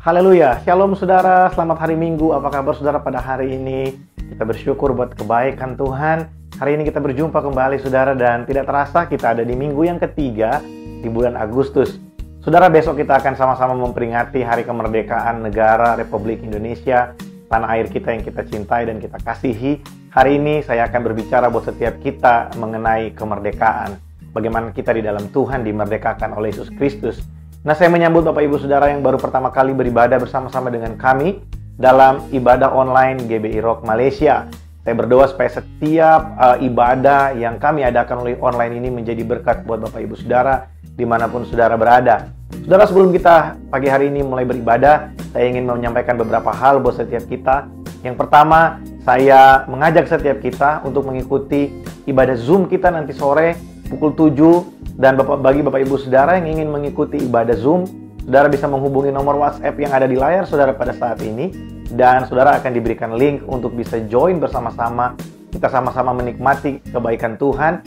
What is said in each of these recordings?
Haleluya, Shalom saudara, selamat hari Minggu. Apa kabar saudara pada hari ini? Kita bersyukur buat kebaikan Tuhan. Hari ini kita berjumpa kembali saudara, dan tidak terasa kita ada di minggu yang ketiga di bulan Agustus. Saudara, besok kita akan sama-sama memperingati hari kemerdekaan negara Republik Indonesia, tanah air kita yang kita cintai dan kita kasihi. Hari ini saya akan berbicara buat setiap kita mengenai kemerdekaan. Bagaimana kita di dalam Tuhan dimerdekakan oleh Yesus Kristus. Nah, saya menyambut Bapak Ibu Saudara yang baru pertama kali beribadah bersama-sama dengan kami dalam ibadah online GBI Rock Malaysia. Saya berdoa supaya setiap ibadah yang kami adakan oleh online ini menjadi berkat buat Bapak Ibu Saudara dimanapun Saudara berada. Saudara, sebelum kita pagi hari ini mulai beribadah, saya ingin menyampaikan beberapa hal buat setiap kita. Yang pertama, saya mengajak setiap kita untuk mengikuti ibadah Zoom kita nanti sore pukul 7. Dan bagi Bapak Ibu Saudara yang ingin mengikuti ibadah Zoom, Saudara bisa menghubungi nomor WhatsApp yang ada di layar Saudara pada saat ini. Dan Saudara akan diberikan link untuk bisa join bersama-sama. Kita sama-sama menikmati kebaikan Tuhan,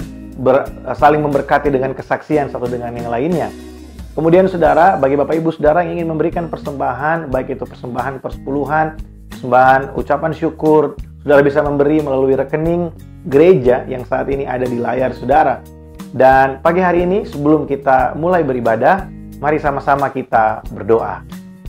saling memberkati dengan kesaksian satu dengan yang lainnya. Kemudian Saudara, bagi Bapak Ibu Saudara yang ingin memberikan persembahan, baik itu persembahan persepuluhan, persembahan ucapan syukur, Saudara bisa memberi melalui rekening gereja yang saat ini ada di layar Saudara. Dan pagi hari ini sebelum kita mulai beribadah, mari sama-sama kita berdoa.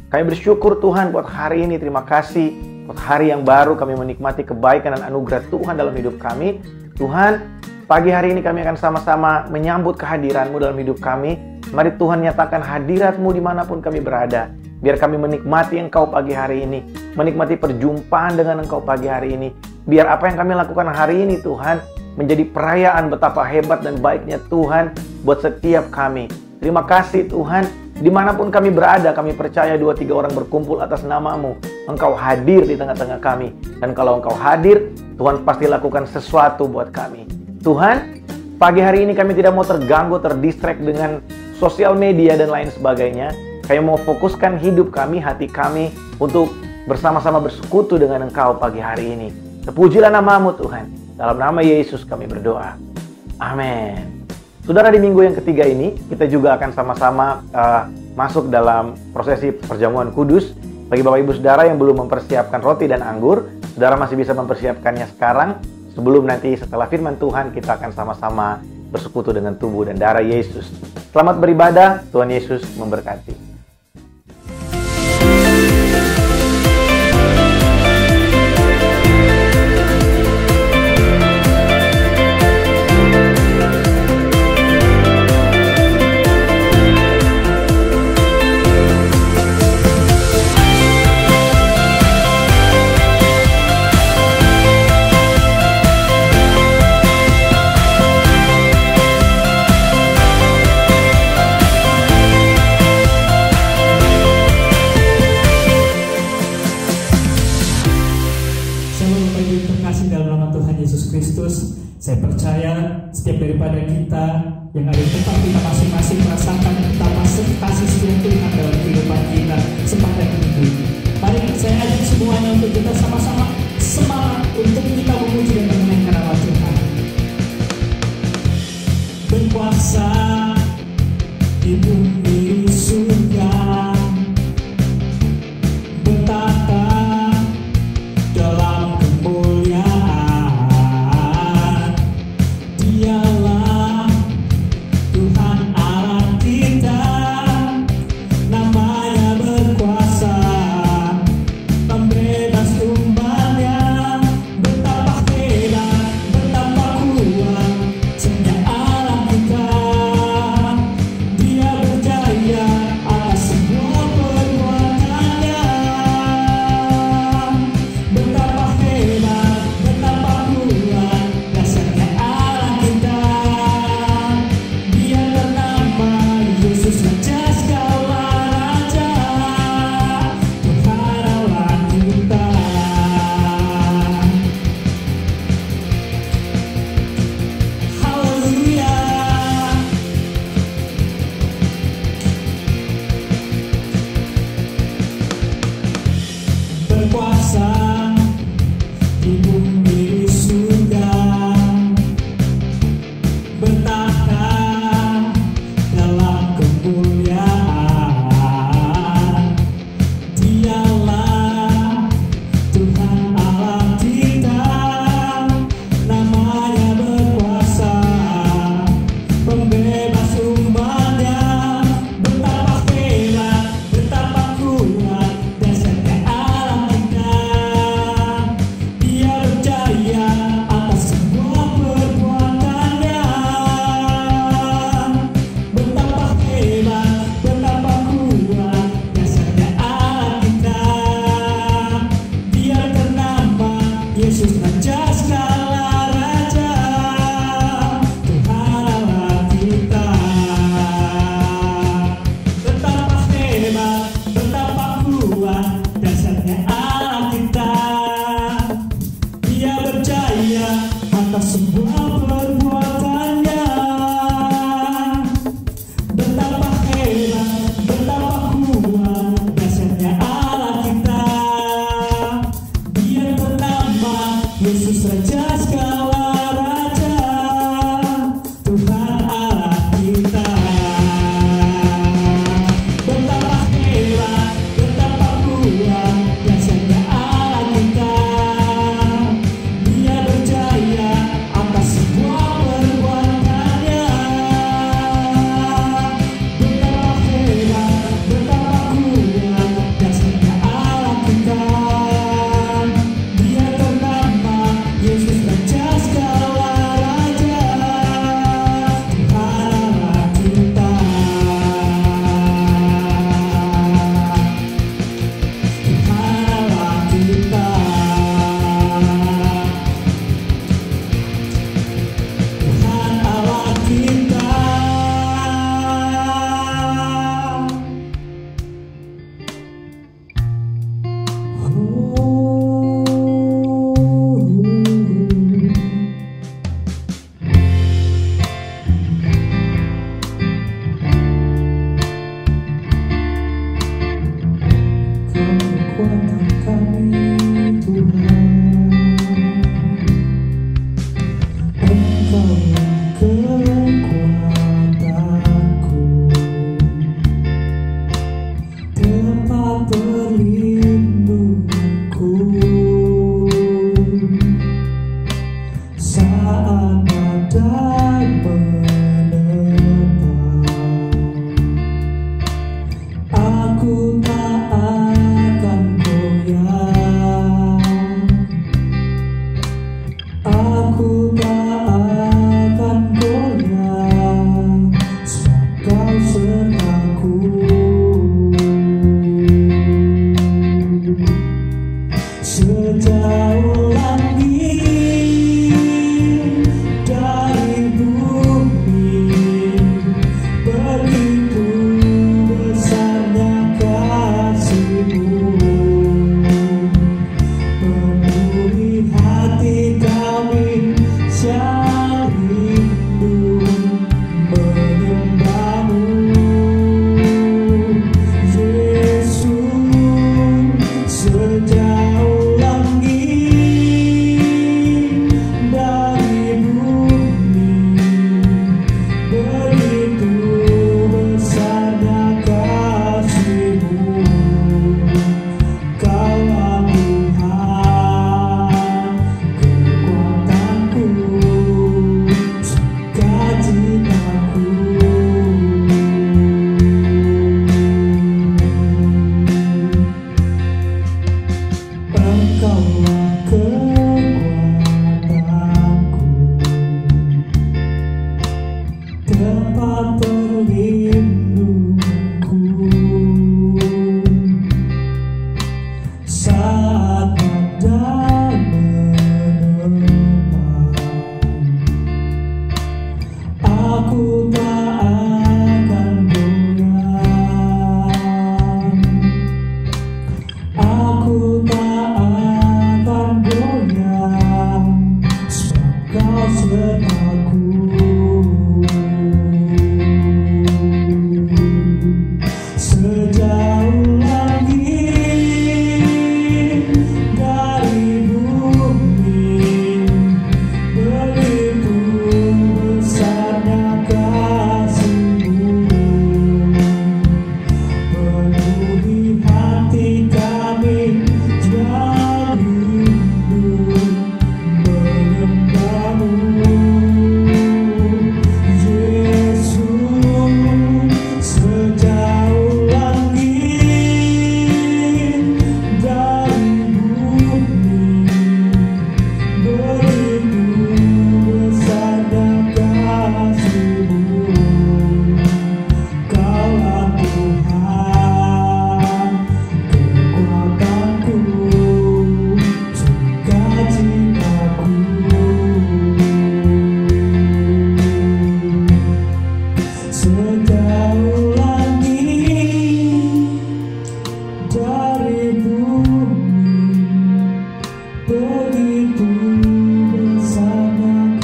Kami bersyukur Tuhan buat hari ini, terima kasih buat hari yang baru kami menikmati kebaikan dan anugerah Tuhan dalam hidup kami. Tuhan, pagi hari ini kami akan sama-sama menyambut kehadiran-Mu dalam hidup kami. Mari Tuhan nyatakan hadirat-Mu dimanapun kami berada. Biar kami menikmati Engkau pagi hari ini, menikmati perjumpaan dengan Engkau pagi hari ini. Biar apa yang kami lakukan hari ini Tuhan menjadi perayaan betapa hebat dan baiknya Tuhan buat setiap kami. Terima kasih Tuhan, dimanapun kami berada, kami percaya 2-3 orang berkumpul atas nama-Mu, Engkau hadir di tengah-tengah kami. Dan kalau Engkau hadir, Tuhan pasti lakukan sesuatu buat kami. Tuhan, pagi hari ini kami tidak mau terganggu, terdistract dengan sosial media dan lain sebagainya. Kami mau fokuskan hidup kami, hati kami untuk bersama-sama bersekutu dengan Engkau pagi hari ini. Terpujilah nama-Mu Tuhan. Dalam nama Yesus kami berdoa. Amin. Saudara, di minggu yang ketiga ini, kita juga akan sama-sama masuk dalam prosesi perjamuan kudus. Bagi Bapak Ibu Saudara yang belum mempersiapkan roti dan anggur, Saudara masih bisa mempersiapkannya sekarang. Sebelum nanti setelah firman Tuhan, kita akan sama-sama bersekutu dengan tubuh dan darah Yesus. Selamat beribadah, Tuhan Yesus memberkati. Saya percaya setiap daripada kita yang ada di tempat kita masing-masing merasakan betapa kasih Tuhan dalam kehidupan kita sepanjang minggu. Mari saya ajak semuanya untuk kita sama-sama semangat untuk kita memuji dan mengenangkan nama Tuhan. Berkuasa di bumi surga, bertata dalam kemuliaan. Namanya berkuasa, membebas umat. semua perbuatannya. Betapa hebat, betapa kuat, dahsyatnya Allah kita. Dia bernama Yesus, Raja segala raja, Tuhan Allah kita. Betapa hebat, betapa kuat, dahsyatnya Allah kita. Dia berjaya atas semua perbuatannya. Betapa hebat, betapa kuat, dahsyatnya Allah kita. Dia bernama Yesus, Raja segala raja, Tuhan Allah kita. Tuhan Allah kita. Tuhan Allah kita. Kekuatan kami Tuhan, Engkaulah kekuatanku, tempat berlindungku saat badai menerpa. Aku tak akan goyah, aku tak akan goyah, sebab Kau sertaku. Sejauh langit dari bumi, begitu besarnya kasih-Mu. Penuhi hati kami yang rindu menyembah-Mu, Yesus. Sejauh langit dari bumi, begitu besarnya kasih-Mu. Kaulah Tuhan, kekuatanku, sukacitaku. Engkaulah kekuatanku, tempat berlindungku saat badai menerpa. Aku tak akan goyah, aku tak akan goyah, sebab Kau sertaku. Sejauh langit dari bumi, begitu besarnya kasih-Mu. Penuhi hati kami yang rindu menyembah-Mu, Yesus. Sejauh langit dari bumi, begitu besarnya kasih-Mu. Kaulah Tuhan, kekuatanku, sukacitaku. Sejauh langit dari bumi, begitu besarnya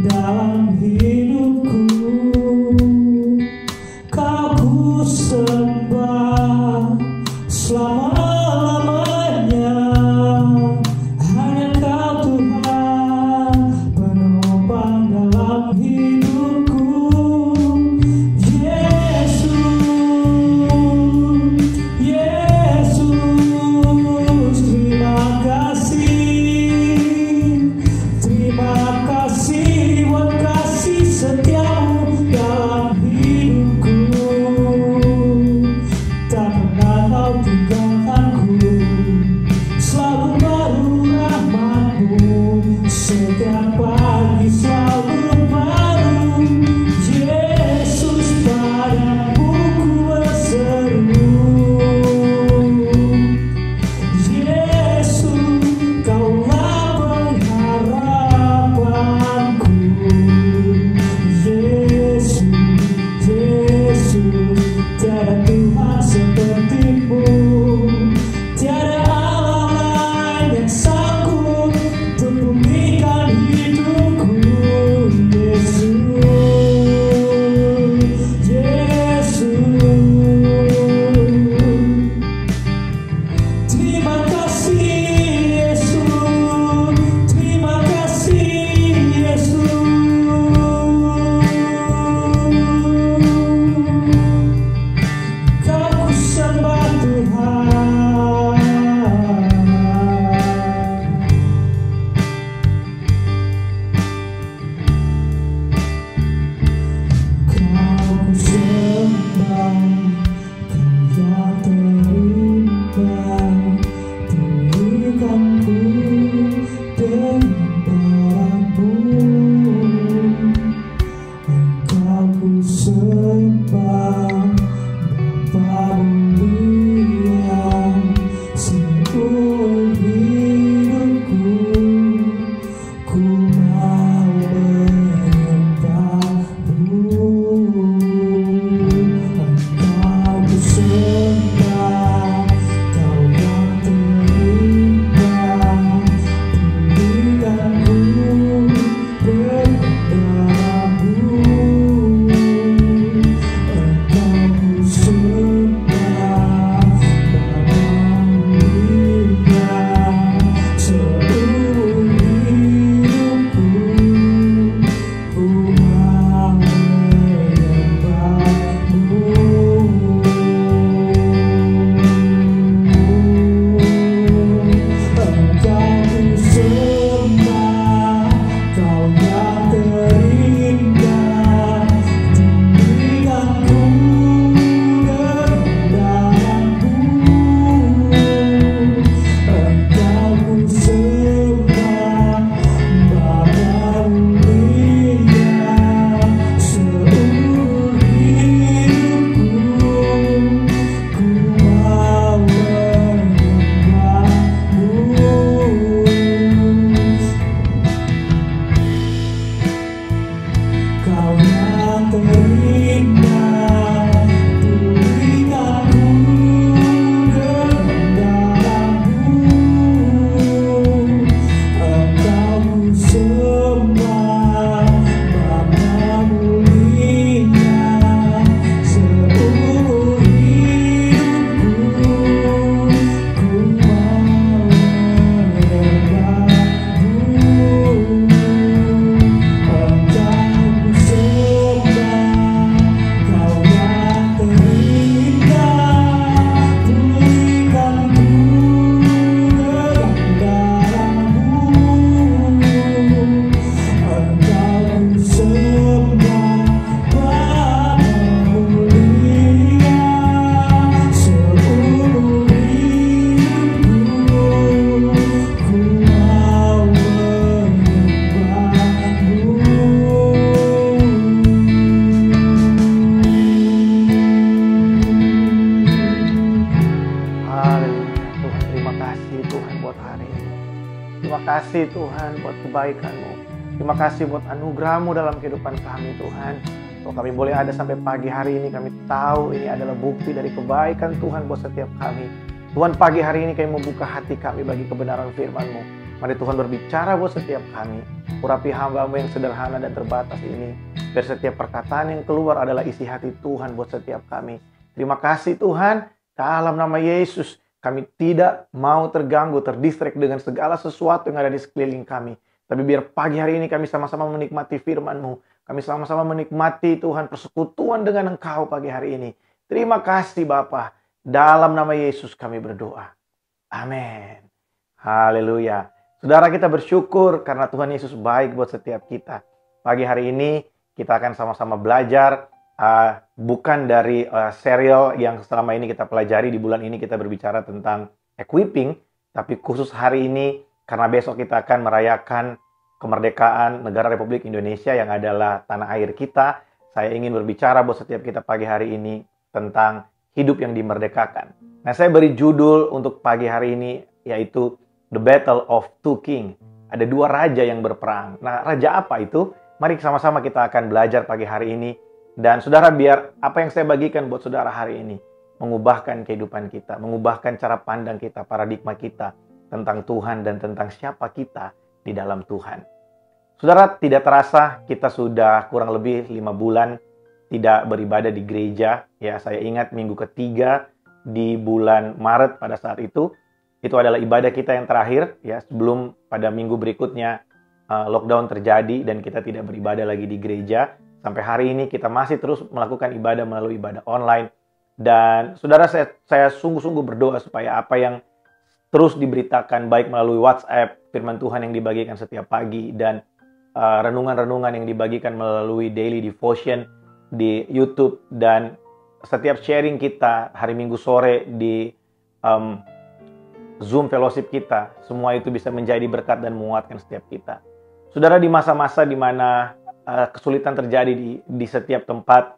dalam hidupku. Kau ku sembah selama-lamanya. Hanya Kau Tuhan penopang dalam hidupku. Yesus, terima kasih. Terima kasih buat kasih setiamu dalam hidupku. Tak pernah Kau tinggalkanku, selalu baru rahmat-Mu. Setiap pagi selalu baru. Yesus, padamu ku berseru. Yesus, Kaulah pengharapanku. Yesus, Yesus, tiada Tuhan seperti-Mu. Tiada Allah lain yang sanggup untuk memulihkan hidupku. Yesus, Yesus, terima kasih Yesus, terima kasih Yesus. Kau ku sembah Tuhan. Kau ku sembah, Kau yang terindah. Pulihkanku dengan darah-Mu. Engkau ku sembah, Bapa mulia. Seumur hidupku ku mau menyembah-Mu. Engkau ku sembah, Kau yang terindah. Pulihkanku dengan darah-Mu. Engkau ku sembah, Bapa mulia. Seumur hidupku ku mau menyembah-Mu. Engkau ku sembah, Kau yang terindah. Pulihkanku dengan darah-Mu. Engkau ku sembah, Bapa mulia. Seumur hidupku ku mau menyembah-Mu. Kau yang terindah, pulihkanku dengan darah-Mu. Engkau ku sembah, Bapa mulia. Seumur hidupku ku mau menyembah-Mu. Engkau ku sembah, Kau yang terindah. Pulihkanku dengan darah-Mu. Engkau ku sembah, Bapa mulia. Seumur hidupku ku mau menyembah-Mu. Haleluya Tuhan, terima kasih Tuhan buat hari ini. Terima kasih Tuhan buat kebaikan-Mu. Terima kasih buat anugerah-Mu dalam kehidupan kami Tuhan. Kalau kami boleh ada sampai pagi hari ini, kami tahu ini adalah bukti dari kebaikan Tuhan buat setiap kami. Tuhan, pagi hari ini kami membuka hati kami bagi kebenaran firman-Mu. Mari Tuhan berbicara buat setiap kami. Urapi hamba-Mu yang sederhana dan terbatas ini. Biar setiap perkataan yang keluar adalah isi hati Tuhan buat setiap kami. Terima kasih Tuhan. Dalam nama Yesus, kami tidak mau terganggu, terdistract dengan segala sesuatu yang ada di sekeliling kami. Tapi biar pagi hari ini kami sama-sama menikmati firman-Mu. Kami sama-sama menikmati Tuhan persekutuan dengan Engkau pagi hari ini. Terima kasih Bapa. Dalam nama Yesus kami berdoa. Amin. Haleluya. Saudara, kita bersyukur karena Tuhan Yesus baik buat setiap kita. Pagi hari ini kita akan sama-sama belajar bukan dari serial yang selama ini kita pelajari. Di bulan ini kita berbicara tentang equipping, tapi khusus hari ini karena besok kita akan merayakan kemerdekaan negara Republik Indonesia yang adalah tanah air kita. Saya ingin berbicara buat setiap kita pagi hari ini tentang hidup yang dimerdekakan. Nah, saya beri judul untuk pagi hari ini yaitu The Battle of Two Kings. Ada dua raja yang berperang. Nah, raja apa itu? Mari sama-sama kita akan belajar pagi hari ini. Dan saudara, biar apa yang saya bagikan buat saudara hari ini mengubahkan kehidupan kita, mengubahkan cara pandang kita, paradigma kita tentang Tuhan dan tentang siapa kita di dalam Tuhan. Saudara, tidak terasa kita sudah kurang lebih 5 bulan tidak beribadah di gereja. Ya, saya ingat minggu ketiga di bulan Maret pada saat itu adalah ibadah kita yang terakhir ya, sebelum pada minggu berikutnya lockdown terjadi dan kita tidak beribadah lagi di gereja. Sampai hari ini kita masih terus melakukan ibadah melalui ibadah online. Dan saudara, saya sungguh-sungguh berdoa supaya apa yang terus diberitakan baik melalui WhatsApp, firman Tuhan yang dibagikan setiap pagi, dan renungan-renungan yang dibagikan melalui daily devotion di YouTube, dan setiap sharing kita hari Minggu sore di Zoom fellowship kita, semua itu bisa menjadi berkat dan menguatkan setiap kita. Saudara, di masa-masa di mana kesulitan terjadi di setiap tempat,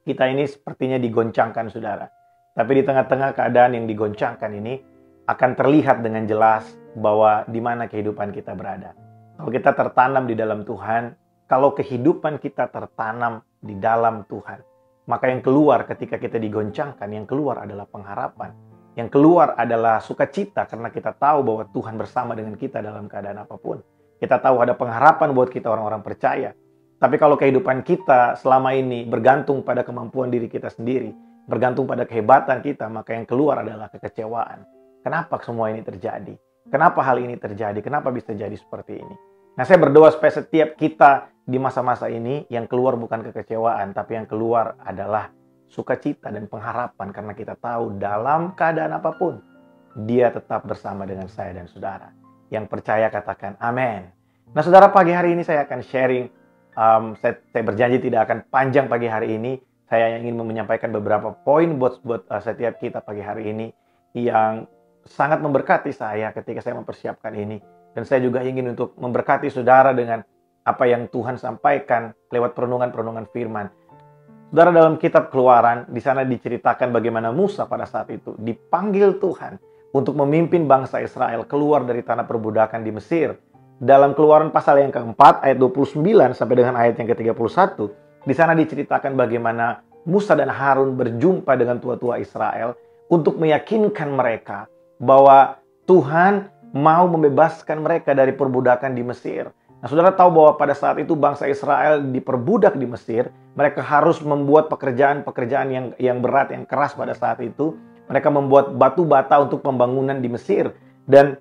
kita ini sepertinya digoncangkan, saudara. Tapi di tengah-tengah keadaan yang digoncangkan ini, akan terlihat dengan jelas bahwa di mana kehidupan kita berada. Kalau kita tertanam di dalam Tuhan, kalau kehidupan kita tertanam di dalam Tuhan, maka yang keluar ketika kita digoncangkan, yang keluar adalah pengharapan. Yang keluar adalah sukacita karena kita tahu bahwa Tuhan bersama dengan kita dalam keadaan apapun. Kita tahu ada pengharapan buat kita orang-orang percaya. Tapi kalau kehidupan kita selama ini bergantung pada kemampuan diri kita sendiri, bergantung pada kehebatan kita, maka yang keluar adalah kekecewaan. Kenapa semua ini terjadi? Kenapa hal ini terjadi? Kenapa bisa jadi seperti ini? Nah, saya berdoa supaya setiap kita di masa-masa ini yang keluar bukan kekecewaan, tapi yang keluar adalah sukacita dan pengharapan karena kita tahu dalam keadaan apapun Dia tetap bersama dengan saya dan saudara. Yang percaya katakan amin. Nah, saudara, pagi hari ini saya akan sharing. Saya berjanji tidak akan panjang pagi hari ini. Saya ingin menyampaikan beberapa poin buat setiap kita pagi hari ini yang sangat memberkati saya ketika saya mempersiapkan ini. Dan saya juga ingin untuk memberkati saudara dengan apa yang Tuhan sampaikan lewat perenungan-perenungan firman. Saudara, dalam kitab Keluaran, di sana diceritakan bagaimana Musa pada saat itu dipanggil Tuhan untuk memimpin bangsa Israel keluar dari tanah perbudakan di Mesir. Dalam Keluaran pasal yang keempat, ayat 29 sampai dengan ayat yang ke-31, di sana diceritakan bagaimana Musa dan Harun berjumpa dengan tua-tua Israel untuk meyakinkan mereka bahwa Tuhan mau membebaskan mereka dari perbudakan di Mesir. Nah, saudara tahu bahwa pada saat itu bangsa Israel diperbudak di Mesir. Mereka harus membuat pekerjaan yang berat, yang keras pada saat itu. Mereka membuat batu bata untuk pembangunan di Mesir. Dan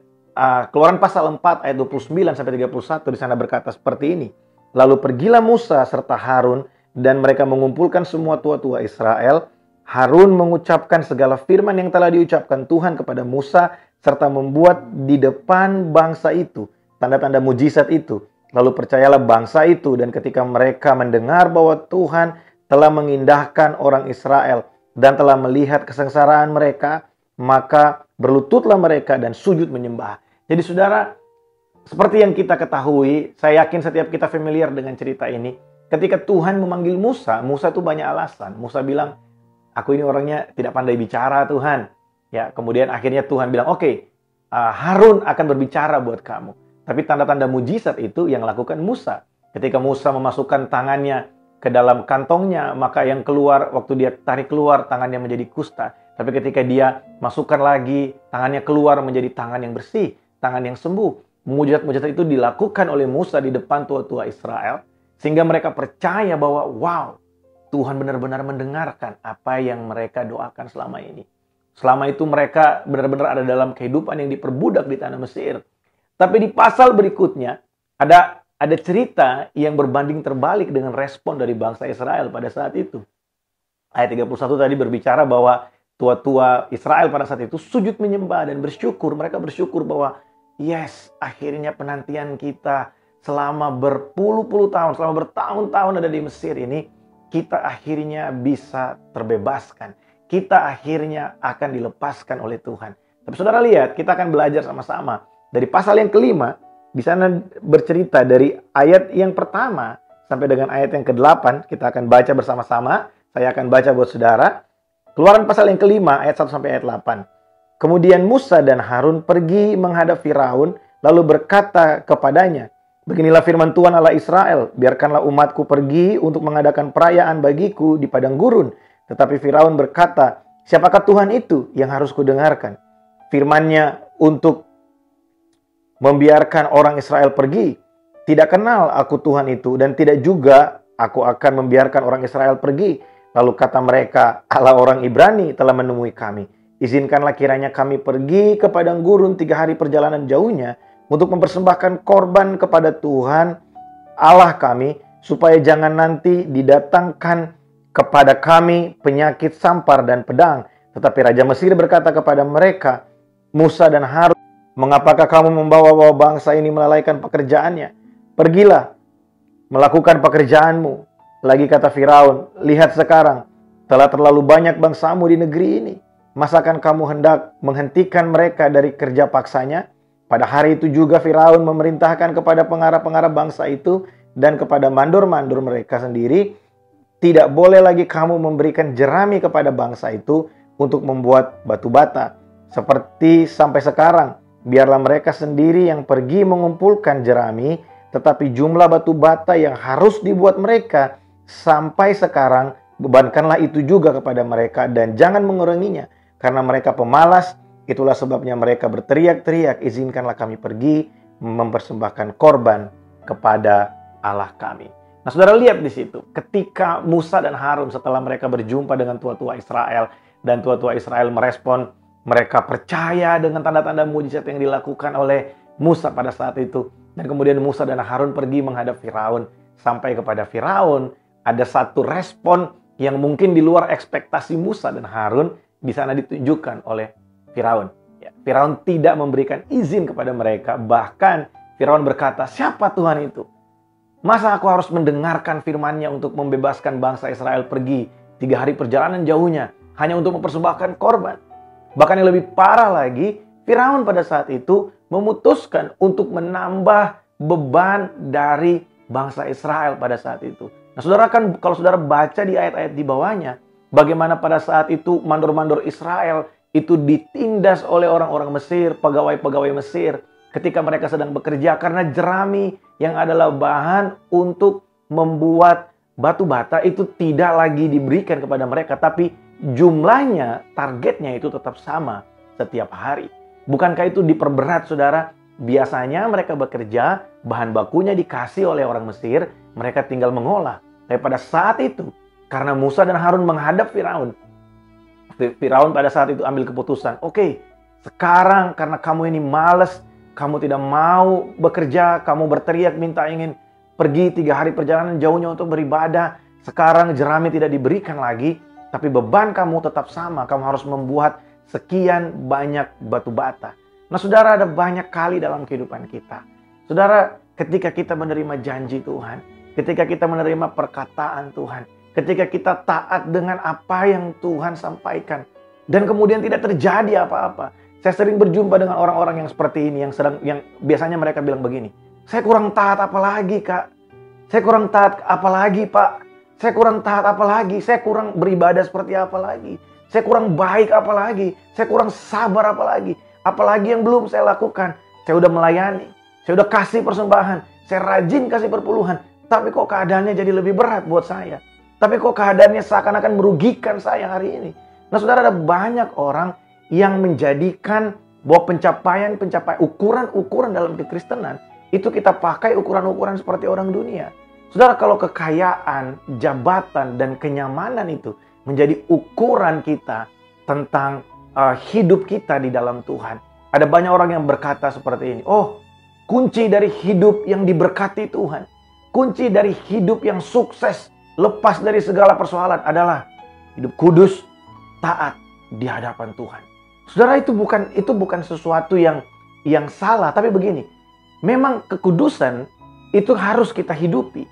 Keluaran pasal 4 ayat 29 sampai 31 di sana berkata seperti ini. Lalu pergilah Musa serta Harun dan mereka mengumpulkan semua tua-tua Israel. Harun mengucapkan segala firman yang telah diucapkan Tuhan kepada Musa serta membuat di depan bangsa itu tanda-tanda mujizat itu. Lalu percayalah bangsa itu, dan ketika mereka mendengar bahwa Tuhan telah mengindahkan orang Israel dan telah melihat kesengsaraan mereka, maka berlututlah mereka dan sujud menyembah. Jadi saudara, seperti yang kita ketahui, saya yakin setiap kita familiar dengan cerita ini. Ketika Tuhan memanggil Musa, Musa itu banyak alasan. Musa bilang, aku ini orangnya tidak pandai bicara Tuhan. Ya, kemudian akhirnya Tuhan bilang, oke, Harun akan berbicara buat kamu. Tapi tanda-tanda mujizat itu yang lakukan Musa. Ketika Musa memasukkan tangannya ke dalam kantongnya, maka yang keluar, waktu dia tarik keluar, tangannya menjadi kusta. Tapi ketika dia masukkan lagi, tangannya keluar menjadi tangan yang bersih. tangan yang sembuh. Mujizat-mujizat itu dilakukan oleh Musa di depan tua-tua Israel, sehingga mereka percaya bahwa wow, Tuhan benar-benar mendengarkan apa yang mereka doakan selama ini. Selama itu mereka benar-benar ada dalam kehidupan yang diperbudak di tanah Mesir. Tapi di pasal berikutnya ada cerita yang berbanding terbalik dengan respon dari bangsa Israel pada saat itu. Ayat 31 tadi berbicara bahwa tua-tua Israel pada saat itu sujud menyembah dan bersyukur. Mereka bersyukur bahwa yes, akhirnya penantian kita selama berpuluh-puluh tahun, selama bertahun-tahun ada di Mesir ini, kita akhirnya bisa terbebaskan. Kita akhirnya akan dilepaskan oleh Tuhan. Tapi saudara lihat, kita akan belajar sama-sama. Dari pasal yang kelima, di sana bercerita dari ayat yang pertama sampai dengan ayat yang ke-8. Kita akan baca bersama-sama. Saya akan baca buat saudara. Keluaran pasal yang kelima, ayat 1 sampai ayat 8. Kemudian Musa dan Harun pergi menghadap Firaun, lalu berkata kepadanya, "Beginilah firman Tuhan Allah Israel, biarkanlah umatku pergi untuk mengadakan perayaan bagiku di padang gurun." Tetapi Firaun berkata, "Siapakah Tuhan itu yang harus kudengarkan? Firman-Nya untuk membiarkan orang Israel pergi. Tidak kenal aku Tuhan itu, dan tidak juga aku akan membiarkan orang Israel pergi." Lalu kata mereka, "Allah orang Ibrani telah menemui kami. Izinkanlah kiranya kami pergi ke padang gurun 3 hari perjalanan jauhnya untuk mempersembahkan korban kepada Tuhan Allah kami, supaya jangan nanti didatangkan kepada kami penyakit sampar dan pedang." Tetapi Raja Mesir berkata kepada mereka, "Musa dan Harun, mengapakah kamu membawa-bawa bangsa ini melalaikan pekerjaannya? Pergilah, melakukan pekerjaanmu." Lagi kata Firaun, "Lihat sekarang, telah terlalu banyak bangsamu di negeri ini. Masakan kamu hendak menghentikan mereka dari kerja paksanya?" Pada hari itu juga Firaun memerintahkan kepada pengarah-pengarah bangsa itu dan kepada mandor-mandor mereka sendiri, "Tidak boleh lagi kamu memberikan jerami kepada bangsa itu untuk membuat batu bata. Seperti sampai sekarang, biarlah mereka sendiri yang pergi mengumpulkan jerami, tetapi jumlah batu bata yang harus dibuat mereka sampai sekarang, bebankanlah itu juga kepada mereka dan jangan menguranginya. Karena mereka pemalas, itulah sebabnya mereka berteriak-teriak, 'Izinkanlah kami pergi mempersembahkan korban kepada Allah kami.'" Nah, saudara lihat di situ, ketika Musa dan Harun setelah mereka berjumpa dengan tua-tua Israel, dan tua-tua Israel merespon, mereka percaya dengan tanda-tanda mujizat yang dilakukan oleh Musa pada saat itu. Dan kemudian Musa dan Harun pergi menghadap Firaun. Sampai kepada Firaun, ada satu respon yang mungkin di luar ekspektasi Musa dan Harun di sana ditunjukkan oleh Firaun. Ya, Firaun tidak memberikan izin kepada mereka. Bahkan Firaun berkata, "Siapa Tuhan itu? Masa aku harus mendengarkan firman-Nya untuk membebaskan bangsa Israel pergi 3 hari perjalanan jauhnya hanya untuk mempersembahkan korban?" Bahkan yang lebih parah lagi, Firaun pada saat itu memutuskan untuk menambah beban dari bangsa Israel pada saat itu. Nah, saudara kan kalau saudara baca di ayat-ayat di bawahnya, bagaimana pada saat itu mandor-mandor Israel itu ditindas oleh orang-orang Mesir, pegawai-pegawai Mesir, ketika mereka sedang bekerja, karena jerami yang adalah bahan untuk membuat batu bata itu tidak lagi diberikan kepada mereka, tapi jumlahnya, targetnya itu tetap sama setiap hari. Bukankah itu diperberat, saudara? Biasanya mereka bekerja, bahan bakunya dikasih oleh orang Mesir, mereka tinggal mengolah. Tapi pada saat itu, karena Musa dan Harun menghadap Firaun, Firaun pada saat itu ambil keputusan, "Oke, sekarang karena kamu ini malas, kamu tidak mau bekerja, kamu berteriak minta ingin pergi 3 hari perjalanan jauhnya untuk beribadah. Sekarang jerami tidak diberikan lagi, tapi beban kamu tetap sama. Kamu harus membuat sekian banyak batu bata." Nah, saudara, ada banyak kali dalam kehidupan kita, saudara, ketika kita menerima janji Tuhan, ketika kita menerima perkataan Tuhan, ketika kita taat dengan apa yang Tuhan sampaikan, dan kemudian tidak terjadi apa-apa. Saya sering berjumpa dengan orang-orang yang seperti ini, yang biasanya mereka bilang begini, "Saya kurang taat apa lagi, Kak? Saya kurang taat apa lagi, Pak? Saya kurang taat apa lagi? Saya kurang beribadah seperti apa lagi? Saya kurang baik apa lagi? Saya kurang sabar apa lagi? Apalagi yang belum saya lakukan? Saya udah melayani, saya udah kasih persembahan, saya rajin kasih perpuluhan, tapi kok keadaannya jadi lebih berat buat saya? Tapi kok keadaannya seakan-akan merugikan saya hari ini?" Nah, saudara, ada banyak orang yang menjadikan bahwa pencapaian ukuran-ukuran dalam kekristenan itu kita pakai ukuran-ukuran seperti orang dunia. Saudara, kalau kekayaan, jabatan, dan kenyamanan itu menjadi ukuran kita tentang hidup kita di dalam Tuhan. Ada banyak orang yang berkata seperti ini, oh, kunci dari hidup yang diberkati Tuhan, kunci dari hidup yang sukses, lepas dari segala persoalan adalah hidup kudus, taat di hadapan Tuhan. Saudara, itu bukan sesuatu yang salah, tapi begini, memang kekudusan itu harus kita hidupi.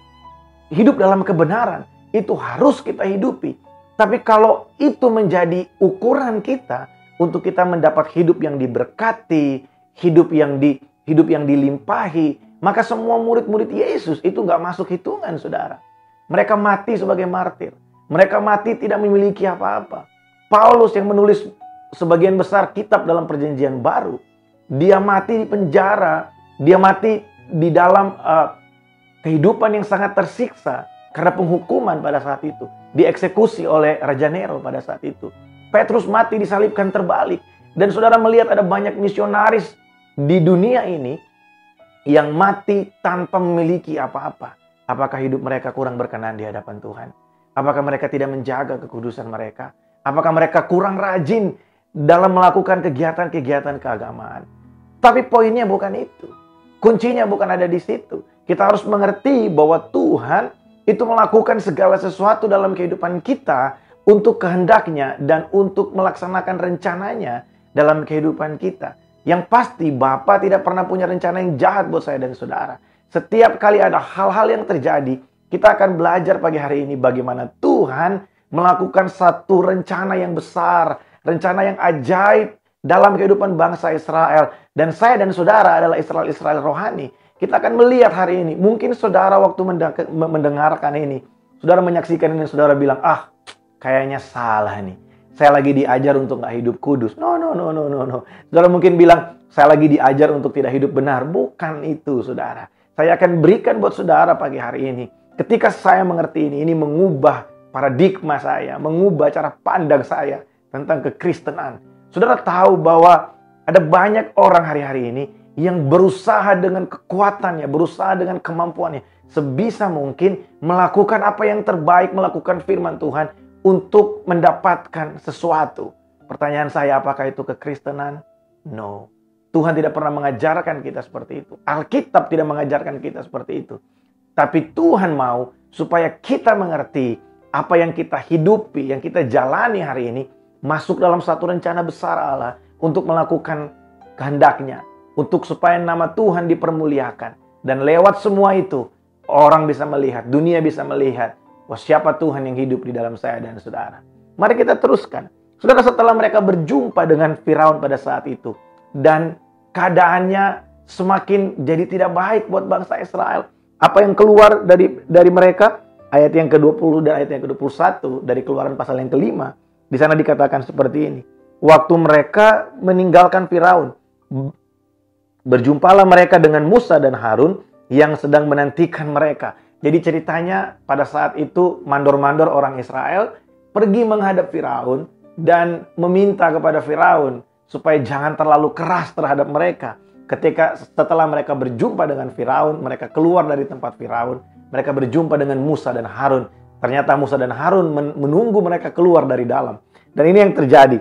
Hidup dalam kebenaran itu harus kita hidupi. Tapi kalau itu menjadi ukuran kita untuk kita mendapat hidup yang diberkati, hidup yang dilimpahi, maka semua murid-murid Yesus itu nggak masuk hitungan, saudara. Mereka mati sebagai martir. Mereka mati tidak memiliki apa-apa. Paulus yang menulis sebagian besar kitab dalam Perjanjian Baru, dia mati di penjara, dia mati di dalam kehidupan yang sangat tersiksa karena penghukuman pada saat itu. Dieksekusi oleh Raja Nero pada saat itu. Petrus mati disalibkan terbalik. Dan saudara melihat ada banyak misionaris di dunia ini yang mati tanpa memiliki apa-apa. Apakah hidup mereka kurang berkenan di hadapan Tuhan? Apakah mereka tidak menjaga kekudusan mereka? Apakah mereka kurang rajin dalam melakukan kegiatan-kegiatan keagamaan? Tapi poinnya bukan itu. Kuncinya bukan ada di situ. Kita harus mengerti bahwa Tuhan itu melakukan segala sesuatu dalam kehidupan kita untuk kehendaknya dan untuk melaksanakan rencananya dalam kehidupan kita. Yang pasti Bapa tidak pernah punya rencana yang jahat buat saya dan saudara. Setiap kali ada hal-hal yang terjadi, kita akan belajar pagi hari ini bagaimana Tuhan melakukan satu rencana yang besar, rencana yang ajaib dalam kehidupan bangsa Israel. Dan saya dan saudara adalah Israel rohani. Kita akan melihat hari ini. Mungkin saudara waktu mendengarkan ini, saudara menyaksikan ini, saudara bilang, kayaknya salah nih. Saya lagi diajar untuk gak hidup kudus. No. Saudara mungkin bilang, saya lagi diajar untuk tidak hidup benar. Bukan itu, saudara. Saya akan berikan buat saudara pagi hari ini. Ketika saya mengerti ini mengubah paradigma saya, mengubah cara pandang saya tentang kekristenan. Saudara tahu bahwa ada banyak orang hari-hari ini yang berusaha dengan kekuatannya, berusaha dengan kemampuannya, sebisa mungkin melakukan apa yang terbaik, melakukan firman Tuhan untuk mendapatkan sesuatu. Pertanyaan saya, apakah itu kekristenan? No. Tuhan tidak pernah mengajarkan kita seperti itu. Alkitab tidak mengajarkan kita seperti itu. Tapi Tuhan mau supaya kita mengerti apa yang kita hidupi, yang kita jalani hari ini, masuk dalam satu rencana besar Allah untuk melakukan kehendaknya. Untuk supaya nama Tuhan dipermuliakan. Dan lewat semua itu, orang bisa melihat, dunia bisa melihat, siapa Tuhan yang hidup di dalam saya dan saudara. Mari kita teruskan. Saudara, setelah mereka berjumpa dengan Firaun pada saat itu, dan keadaannya semakin jadi tidak baik buat bangsa Israel. Apa yang keluar dari mereka? Ayat yang ke-20 dan ayat yang ke-21 dari Keluaran pasal yang ke-5. Di sana dikatakan seperti ini. Waktu mereka meninggalkan Firaun, berjumpalah mereka dengan Musa dan Harun yang sedang menantikan mereka. Jadi ceritanya pada saat itu mandor-mandor orang Israel pergi menghadap Firaun dan meminta kepada Firaun supaya jangan terlalu keras terhadap mereka. Ketika setelah mereka berjumpa dengan Firaun, mereka keluar dari tempat Firaun, mereka berjumpa dengan Musa dan Harun. Ternyata Musa dan Harun menunggu mereka keluar dari dalam. Dan ini yang terjadi.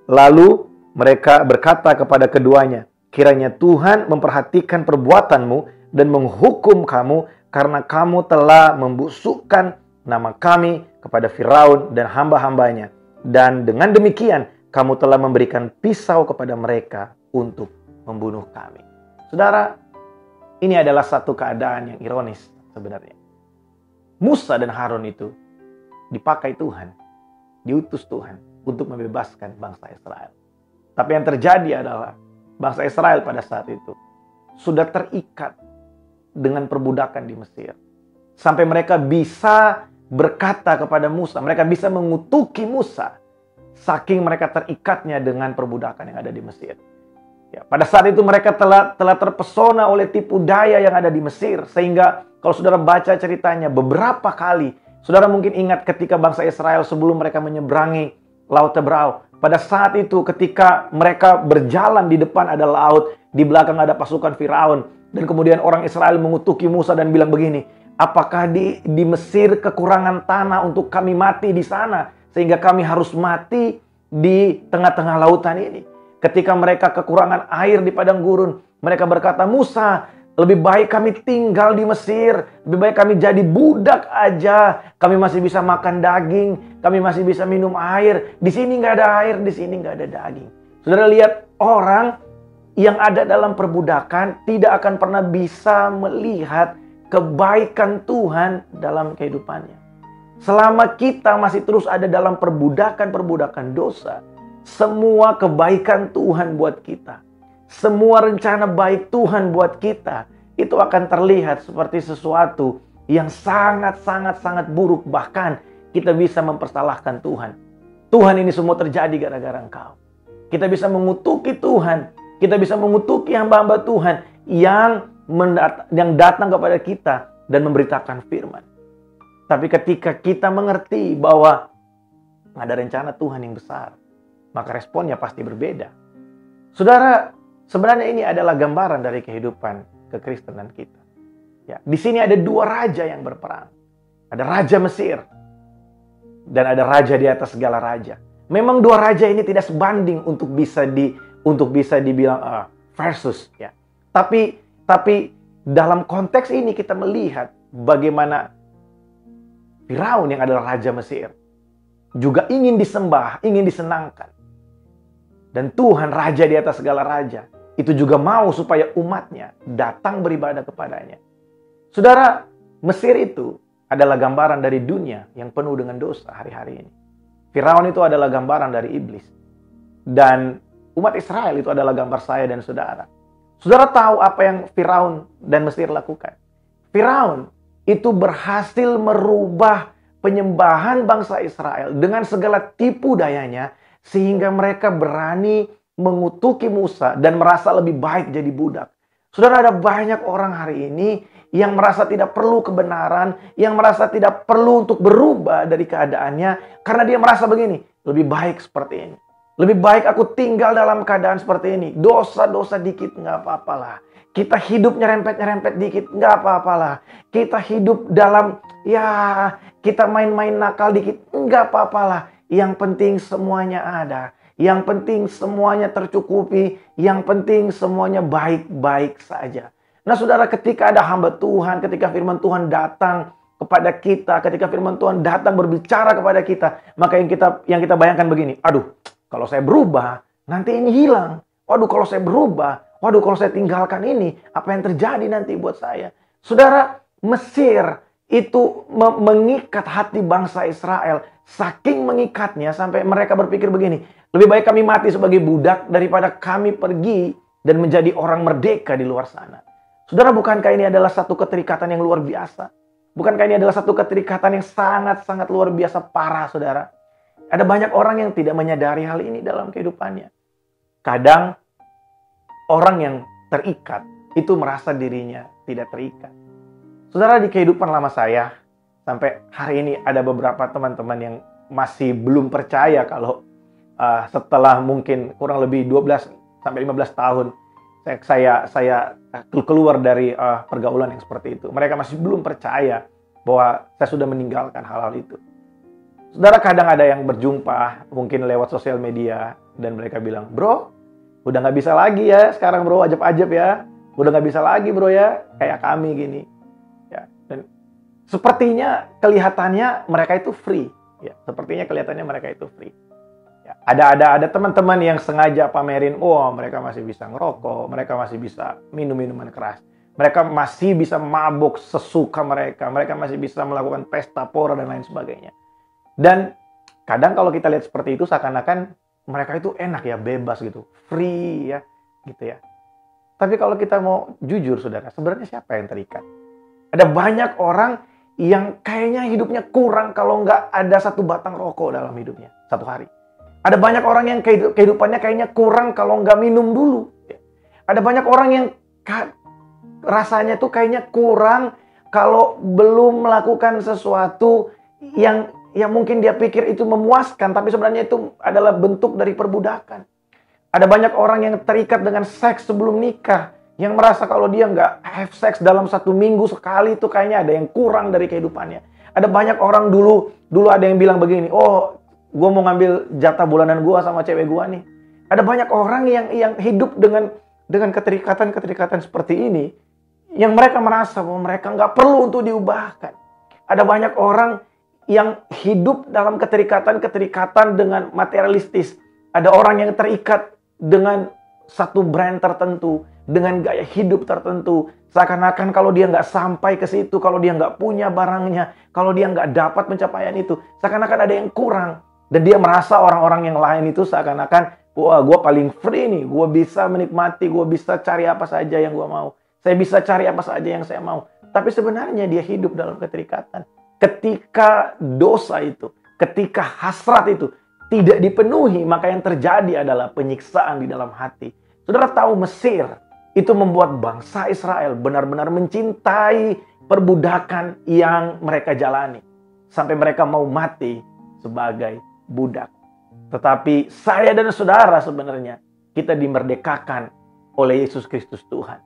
Lalu mereka berkata kepada keduanya, kiranya Tuhan memperhatikan perbuatanmu dan menghukum kamu karena kamu telah membusukkan nama kami kepada Firaun dan hamba-hambanya. Dan dengan demikian kamu telah memberikan pisau kepada mereka untuk membunuh kami. Saudara, ini adalah satu keadaan yang ironis sebenarnya. Musa dan Harun itu dipakai Tuhan, diutus Tuhan untuk membebaskan bangsa Israel. Tapi yang terjadi adalah bangsa Israel pada saat itu sudah terikat dengan perbudakan di Mesir. Sampai mereka bisa berkata kepada Musa, mereka bisa mengutuki Musa, saking mereka terikatnya dengan perbudakan yang ada di Mesir. Ya, pada saat itu mereka telah terpesona oleh tipu daya yang ada di Mesir. Sehingga kalau saudara baca ceritanya beberapa kali, saudara mungkin ingat ketika bangsa Israel sebelum mereka menyeberangi Laut Tebrau. Pada saat itu ketika mereka berjalan, di depan ada laut, di belakang ada pasukan Firaun. Dan kemudian orang Israel mengutuki Musa dan bilang begini, apakah di Mesir kekurangan tanah untuk kami mati di sana, sehingga kami harus mati di tengah-tengah lautan ini? Ketika mereka kekurangan air di padang gurun, mereka berkata, Musa, lebih baik kami tinggal di Mesir. Lebih baik kami jadi budak aja. Kami masih bisa makan daging. Kami masih bisa minum air. Di sini nggak ada air, di sini nggak ada daging. Saudara lihat, orang yang ada dalam perbudakan tidak akan pernah bisa melihat kebaikan Tuhan dalam kehidupannya. Selama kita masih terus ada dalam perbudakan dosa, semua kebaikan Tuhan buat kita, semua rencana baik Tuhan buat kita, itu akan terlihat seperti sesuatu yang sangat buruk. Bahkan kita bisa mempersalahkan Tuhan. Tuhan, ini semua terjadi gara-gara Engkau. Kita bisa mengutuki Tuhan. Kita bisa mengutuki hamba-hamba Tuhan yang datang kepada kita dan memberitakan firman. Tapi ketika kita mengerti bahwa ada rencana Tuhan yang besar, maka responnya pasti berbeda. Saudara, sebenarnya ini adalah gambaran dari kehidupan kekristenan kita. Ya, di sini ada dua raja yang berperang. Ada Raja Mesir dan ada raja di atas segala raja. Memang dua raja ini tidak sebanding untuk bisa dibilang versus, ya. Tapi dalam konteks ini kita melihat bagaimana Firaun yang adalah Raja Mesir juga ingin disembah, ingin disenangkan. Dan Tuhan, Raja di atas segala raja, itu juga mau supaya umatnya datang beribadah kepadanya. Saudara, Mesir itu adalah gambaran dari dunia yang penuh dengan dosa hari-hari ini. Firaun itu adalah gambaran dari iblis. Dan umat Israel itu adalah gambar saya dan saudara. Saudara tahu apa yang Firaun dan Mesir lakukan? Firaun itu berhasil merubah penyembahan bangsa Israel dengan segala tipu dayanya, sehingga mereka berani mengutuki Musa dan merasa lebih baik jadi budak. Saudara, ada banyak orang hari ini yang merasa tidak perlu kebenaran, yang merasa tidak perlu untuk berubah dari keadaannya, karena dia merasa begini, lebih baik seperti ini. Lebih baik aku tinggal dalam keadaan seperti ini. Dosa-dosa dikit nggak apa-apalah. Kita hidup nyerempet-nyerempet dikit nggak apa-apalah. Kita hidup dalam, kita main-main nakal dikit nggak apa-apalah. Yang penting semuanya ada. Yang penting semuanya tercukupi. Yang penting semuanya baik-baik saja. Nah saudara, ketika ada hamba Tuhan, ketika firman Tuhan datang kepada kita, ketika firman Tuhan datang berbicara kepada kita, maka yang kita bayangkan begini, aduh, kalau saya berubah, nanti ini hilang. Waduh, kalau saya berubah, waduh, kalau saya tinggalkan ini, apa yang terjadi nanti buat saya? Saudara, Mesir itu mengikat hati bangsa Israel. Saking mengikatnya sampai mereka berpikir begini, lebih baik kami mati sebagai budak daripada kami pergi dan menjadi orang merdeka di luar sana. Saudara, bukankah ini adalah satu keterikatan yang luar biasa? Bukankah ini adalah satu keterikatan yang sangat-sangat luar biasa parah, saudara? Ada banyak orang yang tidak menyadari hal ini dalam kehidupannya. Kadang orang yang terikat itu merasa dirinya tidak terikat. Saudara, di kehidupan lama saya, sampai hari ini ada beberapa teman-teman yang masih belum percaya kalau setelah mungkin kurang lebih 12 sampai 15 tahun saya keluar dari pergaulan yang seperti itu. Mereka masih belum percaya bahwa saya sudah meninggalkan hal-hal itu. Saudara, kadang ada yang berjumpa mungkin lewat sosial media dan mereka bilang, bro, udah nggak bisa lagi ya sekarang bro, ajab-ajab ya. Udah nggak bisa lagi bro ya, kayak kami gini. Ya, dan sepertinya kelihatannya mereka itu free. Ya, sepertinya kelihatannya mereka itu free. Ya, ada teman-teman yang sengaja pamerin, mereka masih bisa ngerokok, mereka masih bisa minum minuman keras. Mereka masih bisa mabuk sesuka mereka masih bisa melakukan pesta pora dan lain sebagainya. Dan kadang kalau kita lihat seperti itu seakan-akan mereka itu enak ya, bebas gitu, free ya, gitu ya. Tapi kalau kita mau jujur saudara, sebenarnya siapa yang terikat? Ada banyak orang yang kayaknya hidupnya kurang kalau nggak ada satu batang rokok dalam hidupnya satu hari. Ada banyak orang yang kehidupannya kayaknya kurang kalau nggak minum dulu. Ada banyak orang yang rasanya tuh kayaknya kurang kalau belum melakukan sesuatu yang ya mungkin dia pikir itu memuaskan, tapi sebenarnya itu adalah bentuk dari perbudakan. Ada banyak orang yang terikat dengan seks sebelum nikah, yang merasa kalau dia nggak have sex dalam 1 minggu sekali itu kayaknya ada yang kurang dari kehidupannya. Ada banyak orang dulu ada yang bilang begini, oh gue mau ngambil jatah bulanan gue sama cewek gue nih. Ada banyak orang yang hidup dengan keterikatan seperti ini, yang mereka merasa bahwa mereka nggak perlu untuk diubahkan. Ada banyak orang yang hidup dalam keterikatan dengan materialistis. Ada orang yang terikat dengan satu brand tertentu, dengan gaya hidup tertentu. Seakan-akan kalau dia nggak sampai ke situ, kalau dia nggak punya barangnya, kalau dia nggak dapat pencapaian itu, seakan-akan ada yang kurang. Dan dia merasa orang-orang yang lain itu seakan-akan, wah gue paling free nih, gue bisa menikmati, gue bisa cari apa saja yang gue mau. Saya bisa cari apa saja yang saya mau. Tapi sebenarnya dia hidup dalam keterikatan. Ketika dosa itu, ketika hasrat itu tidak dipenuhi, maka yang terjadi adalah penyiksaan di dalam hati. Saudara tahu Mesir itu membuat bangsa Israel benar-benar mencintai perbudakan yang mereka jalani. Sampai mereka mau mati sebagai budak. Tetapi saya dan saudara sebenarnya kita dimerdekakan oleh Yesus Kristus Tuhan.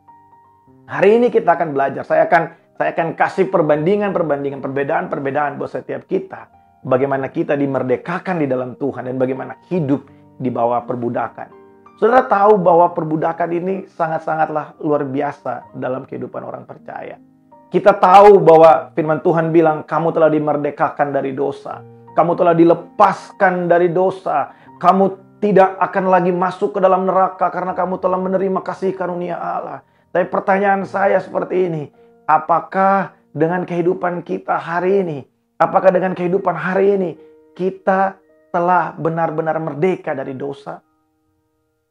Hari ini kita akan belajar. Saya akan kasih perbandingan, perbedaan buat setiap kita. Bagaimana kita dimerdekakan di dalam Tuhan dan bagaimana hidup di bawah perbudakan. Saudara tahu bahwa perbudakan ini sangat-sangatlah luar biasa dalam kehidupan orang percaya. Kita tahu bahwa firman Tuhan bilang, kamu telah dimerdekakan dari dosa. Kamu telah dilepaskan dari dosa. Kamu tidak akan lagi masuk ke dalam neraka karena kamu telah menerima kasih karunia Allah. Tapi pertanyaan saya seperti ini, apakah dengan kehidupan kita hari ini, apakah dengan kehidupan hari ini kita telah benar-benar merdeka dari dosa?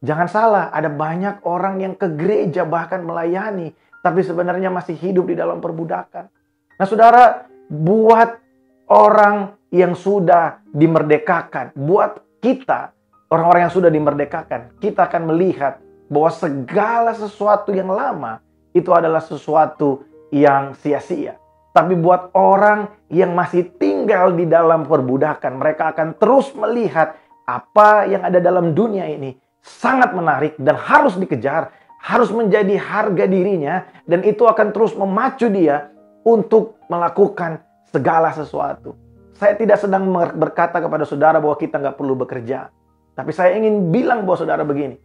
Jangan salah, ada banyak orang yang ke gereja bahkan melayani, tapi sebenarnya masih hidup di dalam perbudakan. Nah saudara, buat orang yang sudah dimerdekakan, buat kita, orang-orang yang sudah dimerdekakan, kita akan melihat bahwa segala sesuatu yang lama itu adalah sesuatu yang sia-sia. Tapi buat orang yang masih tinggal di dalam perbudakan, mereka akan terus melihat apa yang ada dalam dunia ini sangat menarik dan harus dikejar, harus menjadi harga dirinya, dan itu akan terus memacu dia untuk melakukan segala sesuatu. Saya tidak sedang berkata kepada saudara bahwa kita nggak perlu bekerja. Tapi saya ingin bilang bahwa saudara begini,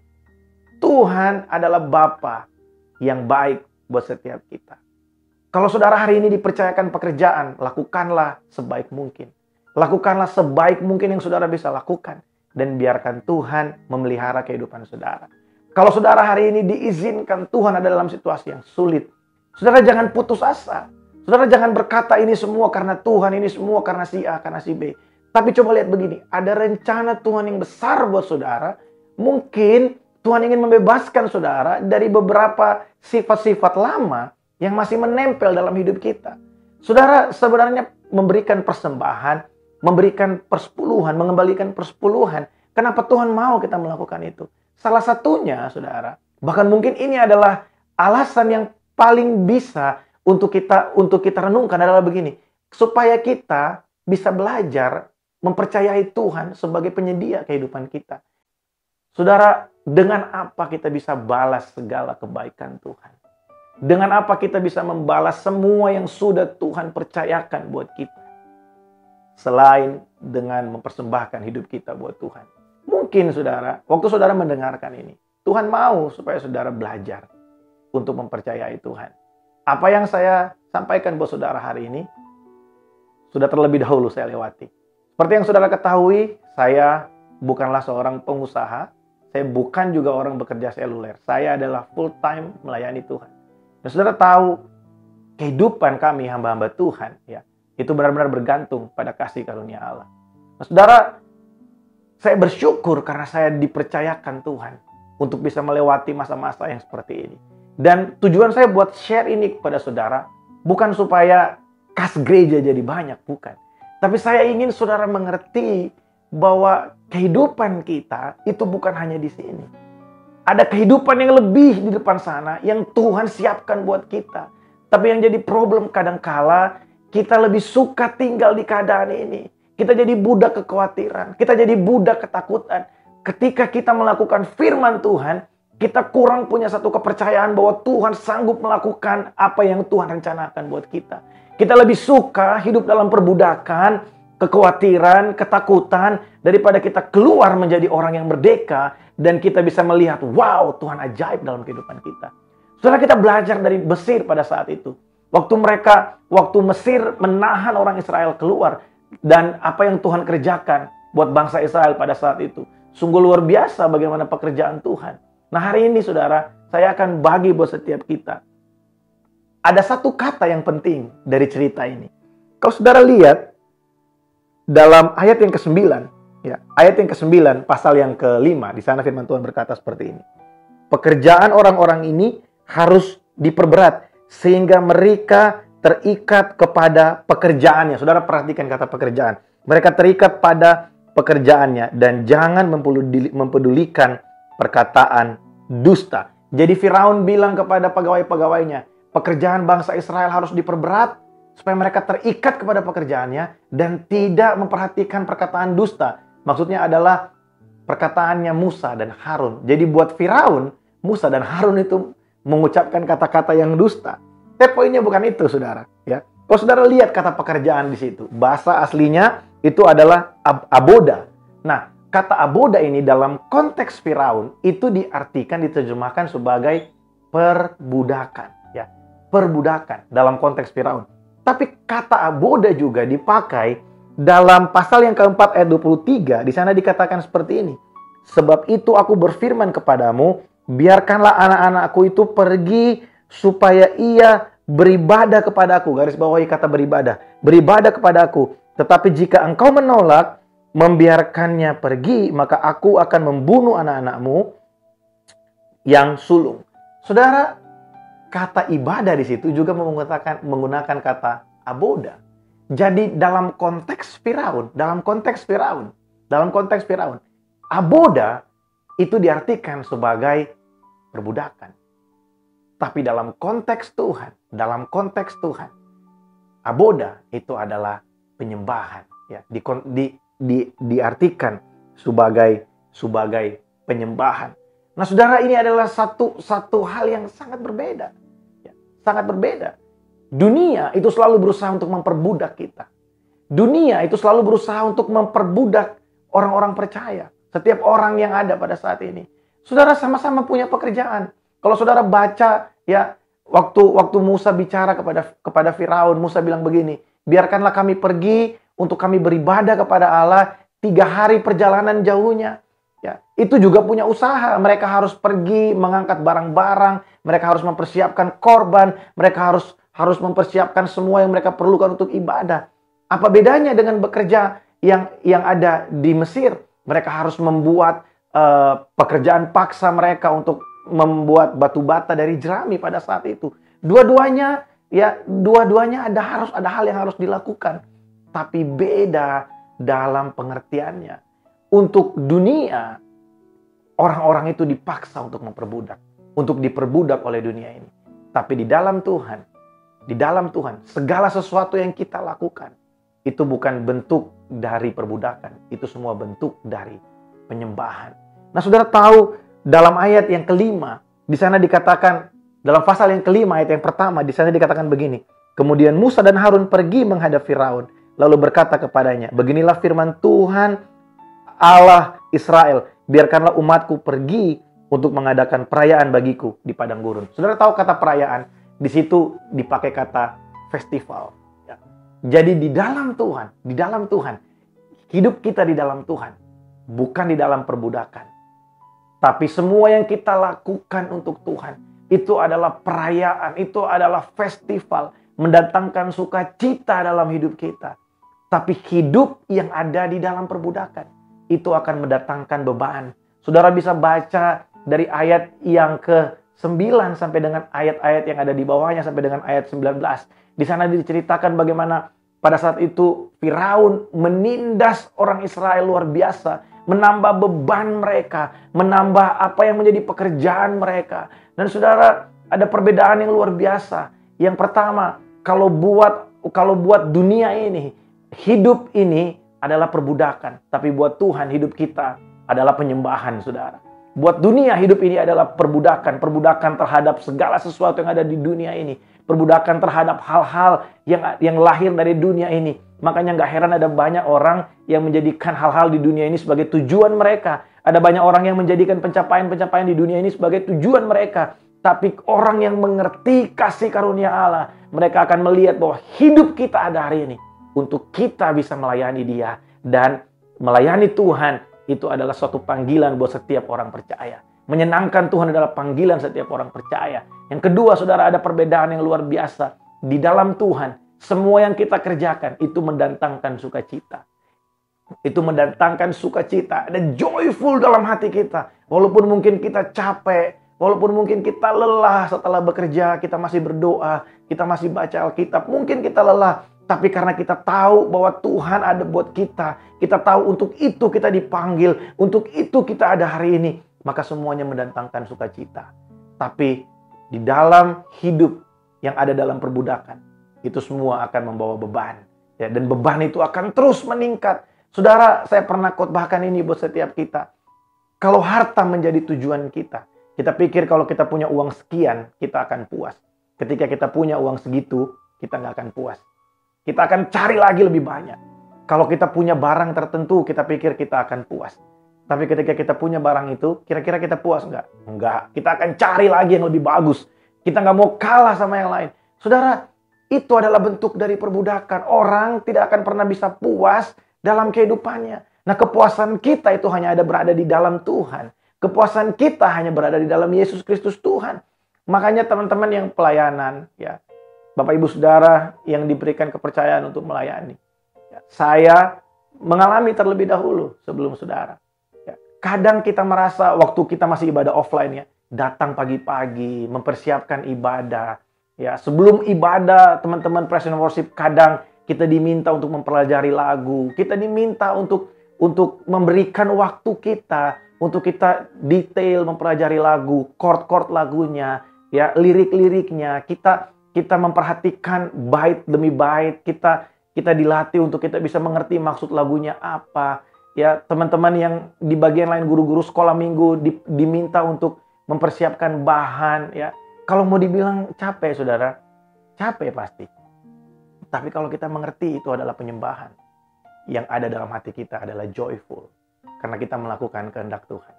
Tuhan adalah Bapa yang baik buat setiap kita. Kalau saudara hari ini dipercayakan pekerjaan, lakukanlah sebaik mungkin. Lakukanlah sebaik mungkin yang saudara bisa lakukan. Dan biarkan Tuhan memelihara kehidupan saudara. Kalau saudara hari ini diizinkan Tuhan ada dalam situasi yang sulit, saudara jangan putus asa. Saudara jangan berkata ini semua karena Tuhan, ini semua karena si A, karena si B. Tapi coba lihat begini, ada rencana Tuhan yang besar buat saudara. Mungkin Tuhan ingin membebaskan saudara dari beberapa sifat-sifat lama yang masih menempel dalam hidup kita. Saudara sebenarnya memberikan persembahan, memberikan persepuluhan, mengembalikan persepuluhan. Kenapa Tuhan mau kita melakukan itu? Salah satunya, saudara, bahkan mungkin ini adalah alasan yang paling bisa untuk kita renungkan adalah begini, supaya kita bisa belajar mempercayai Tuhan sebagai penyedia kehidupan kita. Saudara, dengan apa kita bisa balas segala kebaikan Tuhan? Dengan apa kita bisa membalas semua yang sudah Tuhan percayakan buat kita? Selain dengan mempersembahkan hidup kita buat Tuhan. Mungkin saudara, waktu saudara mendengarkan ini, Tuhan mau supaya saudara belajar untuk mempercayai Tuhan. Apa yang saya sampaikan buat saudara hari ini, sudah terlebih dahulu saya lewati. Seperti yang saudara ketahui, saya bukanlah seorang pengusaha, saya bukan juga orang bekerja seluler. Saya adalah full time melayani Tuhan. Dan saudara tahu, kehidupan kami hamba-hamba Tuhan, ya, itu benar-benar bergantung pada kasih karunia Allah. Nah, saudara, saya bersyukur karena saya dipercayakan Tuhan untuk bisa melewati masa-masa yang seperti ini. Dan tujuan saya buat share ini kepada saudara, bukan supaya kas gereja jadi banyak, bukan. Tapi saya ingin saudara mengerti bahwa kehidupan kita itu bukan hanya di sini. Ada kehidupan yang lebih di depan sana yang Tuhan siapkan buat kita. Tapi yang jadi problem kadangkala kita lebih suka tinggal di keadaan ini. Kita jadi budak kekhawatiran. Kita jadi budak ketakutan. Ketika kita melakukan firman Tuhan, kita kurang punya satu kepercayaan bahwa Tuhan sanggup melakukan apa yang Tuhan rencanakan buat kita. Kita lebih suka hidup dalam perbudakan, kekhawatiran, ketakutan, daripada kita keluar menjadi orang yang merdeka dan kita bisa melihat, wow, Tuhan ajaib dalam kehidupan kita. Setelah kita belajar dari Mesir pada saat itu, waktu Mesir menahan orang Israel keluar, dan apa yang Tuhan kerjakan buat bangsa Israel pada saat itu, sungguh luar biasa bagaimana pekerjaan Tuhan. Nah, hari ini saudara, saya akan bagi buat setiap kita. Ada satu kata yang penting dari cerita ini. Kalau saudara lihat dalam ayat yang ke-9, ya, ayat yang ke-9 pasal yang ke-5, di sana firman Tuhan berkata seperti ini. Pekerjaan orang-orang ini harus diperberat sehingga mereka terikat kepada pekerjaannya. Saudara perhatikan kata pekerjaan. Mereka terikat pada pekerjaannya dan jangan mempedulikan perkataan dusta. Jadi Firaun bilang kepada pegawai-pegawainya, pekerjaan bangsa Israel harus diperberat supaya mereka terikat kepada pekerjaannya dan tidak memperhatikan perkataan dusta. Maksudnya adalah perkataannya Musa dan Harun. Jadi buat Firaun, Musa dan Harun itu mengucapkan kata-kata yang dusta. Tapi poinnya bukan itu, saudara. Ya, kalau saudara lihat kata pekerjaan di situ, bahasa aslinya itu adalah aboda. Nah, kata aboda ini dalam konteks Firaun itu diartikan, diterjemahkan sebagai perbudakan. Ya, perbudakan dalam konteks Firaun. Tapi kata aboda juga dipakai dalam pasal yang keempat ayat 23. Di sana dikatakan seperti ini. Sebab itu aku berfirman kepadamu, biarkanlah anak-anakku itu pergi supaya ia beribadah kepadaku. Garis bawahi kata beribadah. Beribadah kepadaku. Tetapi jika engkau menolak, membiarkannya pergi, maka aku akan membunuh anak-anakmu yang sulung. Saudara, kata ibadah di situ juga menggunakan kata aboda. Jadi dalam konteks Firaun, aboda itu diartikan sebagai perbudakan. Tapi dalam konteks Tuhan, aboda itu adalah penyembahan. Ya, diartikan sebagai penyembahan. Nah, saudara, ini adalah satu hal yang sangat berbeda. Ya, sangat berbeda. Dunia itu selalu berusaha untuk memperbudak kita. Dunia itu selalu berusaha untuk memperbudak orang-orang percaya. Setiap orang yang ada pada saat ini. Saudara sama-sama punya pekerjaan. Kalau saudara baca, ya, waktu Musa bicara kepada Firaun, Musa bilang begini, biarkanlah kami pergi untuk kami beribadah kepada Allah 3 hari perjalanan jauhnya. Ya, itu juga punya usaha. Mereka harus pergi mengangkat barang-barang, mereka harus mempersiapkan korban, mereka harus mempersiapkan semua yang mereka perlukan untuk ibadah. Apa bedanya dengan bekerja yang ada di Mesir? Mereka harus membuat pekerjaan paksa mereka untuk membuat batu bata dari jerami pada saat itu. Dua-duanya harus ada hal yang harus dilakukan. Tapi beda dalam pengertiannya. Untuk dunia, orang-orang itu dipaksa untuk memperbudak, untuk diperbudak oleh dunia ini. Tapi di dalam Tuhan, segala sesuatu yang kita lakukan itu bukan bentuk dari perbudakan, itu semua bentuk dari penyembahan. Nah, saudara tahu dalam ayat yang kelima, di sana dikatakan, dalam pasal yang kelima ayat yang pertama, di sana dikatakan begini. Kemudian Musa dan Harun pergi menghadap Firaun, lalu berkata kepadanya, beginilah firman Tuhan Allah Israel, biarkanlah umatku pergi untuk mengadakan perayaan bagiku di padang gurun. Saudara tahu kata perayaan, di situ dipakai kata festival. Ya. Jadi di dalam Tuhan, hidup kita di dalam Tuhan, bukan di dalam perbudakan. Tapi semua yang kita lakukan untuk Tuhan, itu adalah perayaan, itu adalah festival, mendatangkan sukacita dalam hidup kita. Tapi hidup yang ada di dalam perbudakan, itu akan mendatangkan beban. Saudara bisa baca dari ayat yang ke-9 sampai dengan ayat-ayat yang ada di bawahnya sampai dengan ayat 19. Di sana diceritakan bagaimana pada saat itu Firaun menindas orang Israel luar biasa, menambah beban mereka, menambah apa yang menjadi pekerjaan mereka. Dan saudara, ada perbedaan yang luar biasa. Yang pertama, kalau buat dunia ini, hidup ini adalah perbudakan. Tapi buat Tuhan hidup kita adalah penyembahan, saudara. Buat dunia hidup ini adalah perbudakan. Perbudakan terhadap segala sesuatu yang ada di dunia ini. Perbudakan terhadap hal-hal yang lahir dari dunia ini. Makanya nggak heran ada banyak orang yang menjadikan hal-hal di dunia ini sebagai tujuan mereka. Ada banyak orang yang menjadikan pencapaian-pencapaian di dunia ini sebagai tujuan mereka. Tapi orang yang mengerti kasih karunia Allah, mereka akan melihat bahwa hidup kita ada hari ini untuk kita bisa melayani Dia. Dan melayani Tuhan itu adalah suatu panggilan buat setiap orang percaya. Menyenangkan Tuhan adalah panggilan setiap orang percaya. Yang kedua, saudara, ada perbedaan yang luar biasa. Di dalam Tuhan, semua yang kita kerjakan itu mendatangkan sukacita. Itu mendatangkan sukacita. Ada joyful dalam hati kita. Walaupun mungkin kita capek, walaupun mungkin kita lelah setelah bekerja, kita masih berdoa, kita masih baca Alkitab. Mungkin kita lelah, tapi karena kita tahu bahwa Tuhan ada buat kita. Kita tahu untuk itu kita dipanggil, untuk itu kita ada hari ini. Maka semuanya mendatangkan sukacita. Tapi di dalam hidup yang ada dalam perbudakan, itu semua akan membawa beban. Ya, dan beban itu akan terus meningkat. Saudara, saya pernah khotbahkan ini buat setiap kita. Kalau harta menjadi tujuan kita, kita pikir kalau kita punya uang sekian, kita akan puas. Ketika kita punya uang segitu, kita nggak akan puas. Kita akan cari lagi lebih banyak. Kalau kita punya barang tertentu, kita pikir kita akan puas. Tapi ketika kita punya barang itu, kira-kira kita puas nggak? Enggak. Kita akan cari lagi yang lebih bagus. Kita nggak mau kalah sama yang lain. Saudara, itu adalah bentuk dari perbudakan. Orang tidak akan pernah bisa puas dalam kehidupannya. Nah, kepuasan kita itu hanya ada berada di dalam Tuhan. Kepuasan kita hanya berada di dalam Yesus Kristus Tuhan. Makanya teman-teman yang pelayanan, ya, Bapak Ibu Saudara yang diberikan kepercayaan untuk melayani. Ya, saya mengalami terlebih dahulu sebelum saudara. Kadang kita merasa waktu kita masih ibadah offline, ya, datang pagi-pagi, mempersiapkan ibadah. Ya, sebelum ibadah, teman-teman Praise and Worship, kadang kita diminta untuk mempelajari lagu. Kita diminta untuk memberikan waktu kita, untuk kita detail mempelajari lagu, chord-chord lagunya, ya, lirik-liriknya. Kita memperhatikan bait demi bait. Kita dilatih untuk kita bisa mengerti maksud lagunya apa. Ya, teman-teman yang di bagian lain guru-guru sekolah minggu diminta untuk mempersiapkan bahan, ya. Kalau mau dibilang capek, saudara, capek pasti. Tapi kalau kita mengerti itu adalah penyembahan, yang ada dalam hati kita adalah joyful, karena kita melakukan kehendak Tuhan.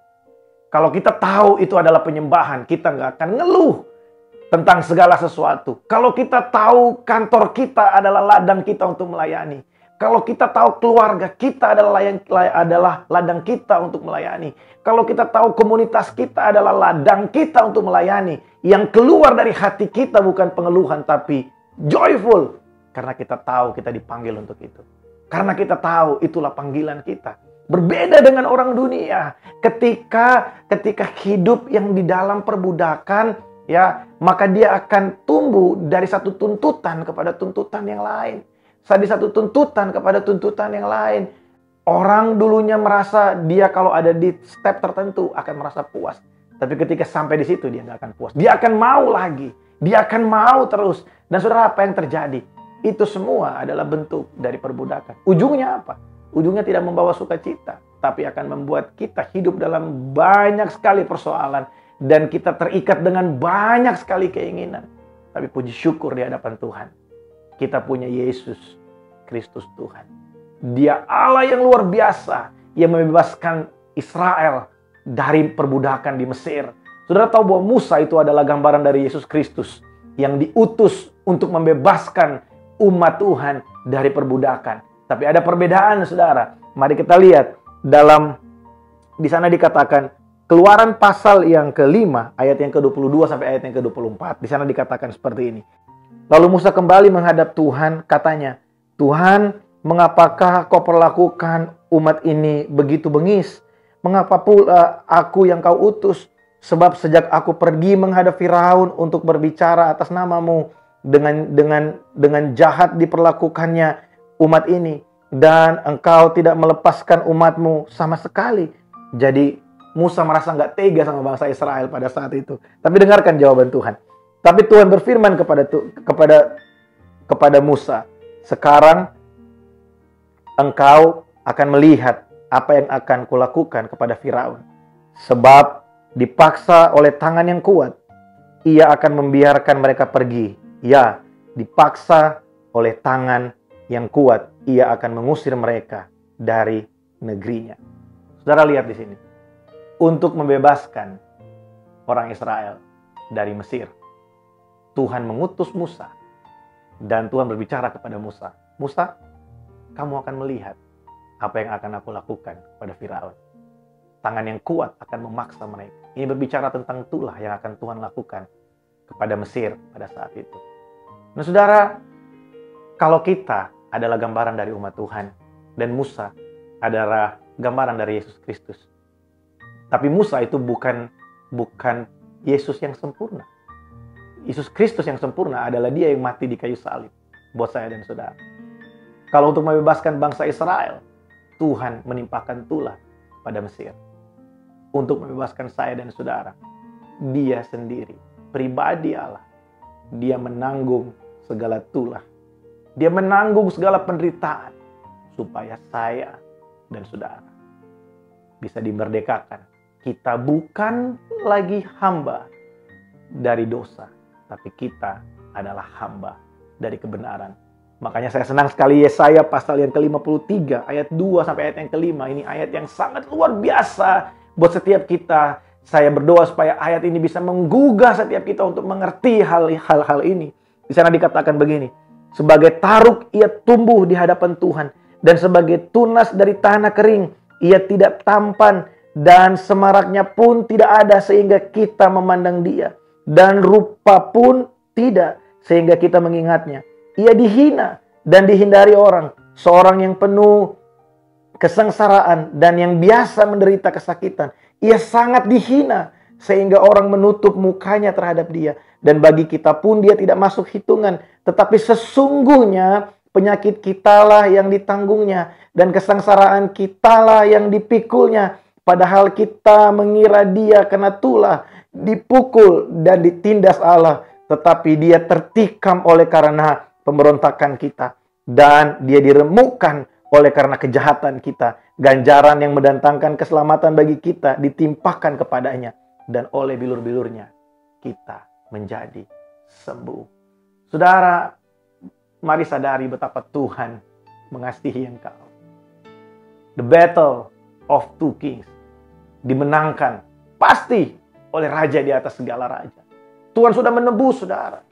Kalau kita tahu itu adalah penyembahan, kita nggak akan ngeluh tentang segala sesuatu. Kalau kita tahu kantor kita adalah ladang kita untuk melayani. Kalau kita tahu keluarga kita adalah ladang kita untuk melayani. Kalau kita tahu komunitas kita adalah ladang kita untuk melayani. Yang keluar dari hati kita bukan pengeluhan, tapi joyful. Karena kita tahu kita dipanggil untuk itu. Karena kita tahu itulah panggilan kita. Berbeda dengan orang dunia. Ketika hidup yang di dalam perbudakan, ya, maka dia akan tumbuh dari satu tuntutan kepada tuntutan yang lain. Dari satu tuntutan kepada tuntutan yang lain. Orang dulunya merasa dia kalau ada di step tertentu akan merasa puas. Tapi ketika sampai di situ dia nggak akan puas. Dia akan mau lagi. Dia akan mau terus. Dan saudara, apa yang terjadi? Itu semua adalah bentuk dari perbudakan. Ujungnya apa? Ujungnya tidak membawa sukacita. Tapi akan membuat kita hidup dalam banyak sekali persoalan. Dan kita terikat dengan banyak sekali keinginan. Tapi puji syukur di hadapan Tuhan. Kita punya Yesus Kristus Tuhan. Dia Allah yang luar biasa yang membebaskan Israel dari perbudakan di Mesir. Saudara tahu bahwa Musa itu adalah gambaran dari Yesus Kristus yang diutus untuk membebaskan umat Tuhan dari perbudakan. Tapi ada perbedaan, saudara. Mari kita lihat di sana dikatakan Keluaran pasal yang ke-5 ayat yang ke-22 sampai ayat yang ke-24. Di sana dikatakan seperti ini. Lalu Musa kembali menghadap Tuhan, katanya, Tuhan, mengapakah kau perlakukan umat ini begitu bengis? Mengapa pula aku yang kau utus? Sebab sejak aku pergi menghadap Firaun untuk berbicara atas namamu, dengan jahat diperlakukannya umat ini, dan engkau tidak melepaskan umatmu sama sekali. Jadi Musa merasa nggak tega sama bangsa Israel pada saat itu. Tapi dengarkan jawaban Tuhan. Tapi Tuhan berfirman kepada Musa, sekarang engkau akan melihat apa yang akan kulakukan kepada Firaun. Sebab dipaksa oleh tangan yang kuat, ia akan membiarkan mereka pergi. Ya, dipaksa oleh tangan yang kuat, ia akan mengusir mereka dari negerinya. Saudara lihat di sini. Untuk membebaskan orang Israel dari Mesir, Tuhan mengutus Musa. Dan Tuhan berbicara kepada Musa, Musa, kamu akan melihat apa yang akan aku lakukan kepada Firaun. Tangan yang kuat akan memaksa mereka. Ini berbicara tentang itulah yang akan Tuhan lakukan kepada Mesir pada saat itu. Nah saudara, kalau kita adalah gambaran dari umat Tuhan, dan Musa adalah gambaran dari Yesus Kristus. Tapi Musa itu bukan Yesus yang sempurna. Yesus Kristus yang sempurna adalah dia yang mati di kayu salib buat saya dan saudara. Kalau untuk membebaskan bangsa Israel, Tuhan menimpakan tulah pada Mesir. Untuk membebaskan saya dan saudara, dia sendiri, pribadi Allah, dia menanggung segala tulah. Dia menanggung segala penderitaan supaya saya dan saudara bisa dimerdekakan. Kita bukan lagi hamba dari dosa, tapi kita adalah hamba dari kebenaran. Makanya saya senang sekali Yesaya pasal yang ke-53 ayat 2 sampai ayat yang ke-5. Ini ayat yang sangat luar biasa buat setiap kita. Saya berdoa supaya ayat ini bisa menggugah setiap kita untuk mengerti hal-hal ini. Di sana dikatakan begini, sebagai taruk ia tumbuh di hadapan Tuhan, dan sebagai tunas dari tanah kering ia tidak tampan, dan semaraknya pun tidak ada sehingga kita memandang dia, dan rupa pun tidak sehingga kita mengingatnya. Ia dihina dan dihindari orang, seorang yang penuh kesengsaraan dan yang biasa menderita kesakitan. Ia sangat dihina sehingga orang menutup mukanya terhadap dia, dan bagi kita pun dia tidak masuk hitungan. Tetapi sesungguhnya penyakit kitalah yang ditanggungnya, dan kesengsaraan kitalah yang dipikulnya. Padahal kita mengira dia kena tulah, dipukul dan ditindas Allah. Tetapi dia tertikam oleh karena pemberontakan kita, dan dia diremukkan oleh karena kejahatan kita. Ganjaran yang mendatangkan keselamatan bagi kita ditimpakan kepadanya, dan oleh bilur-bilurnya kita menjadi sembuh. Saudara, mari sadari betapa Tuhan mengasihi engkau. The battle of two kings dimenangkan pasti oleh raja di atas segala raja. Tuhan sudah menebus saudara.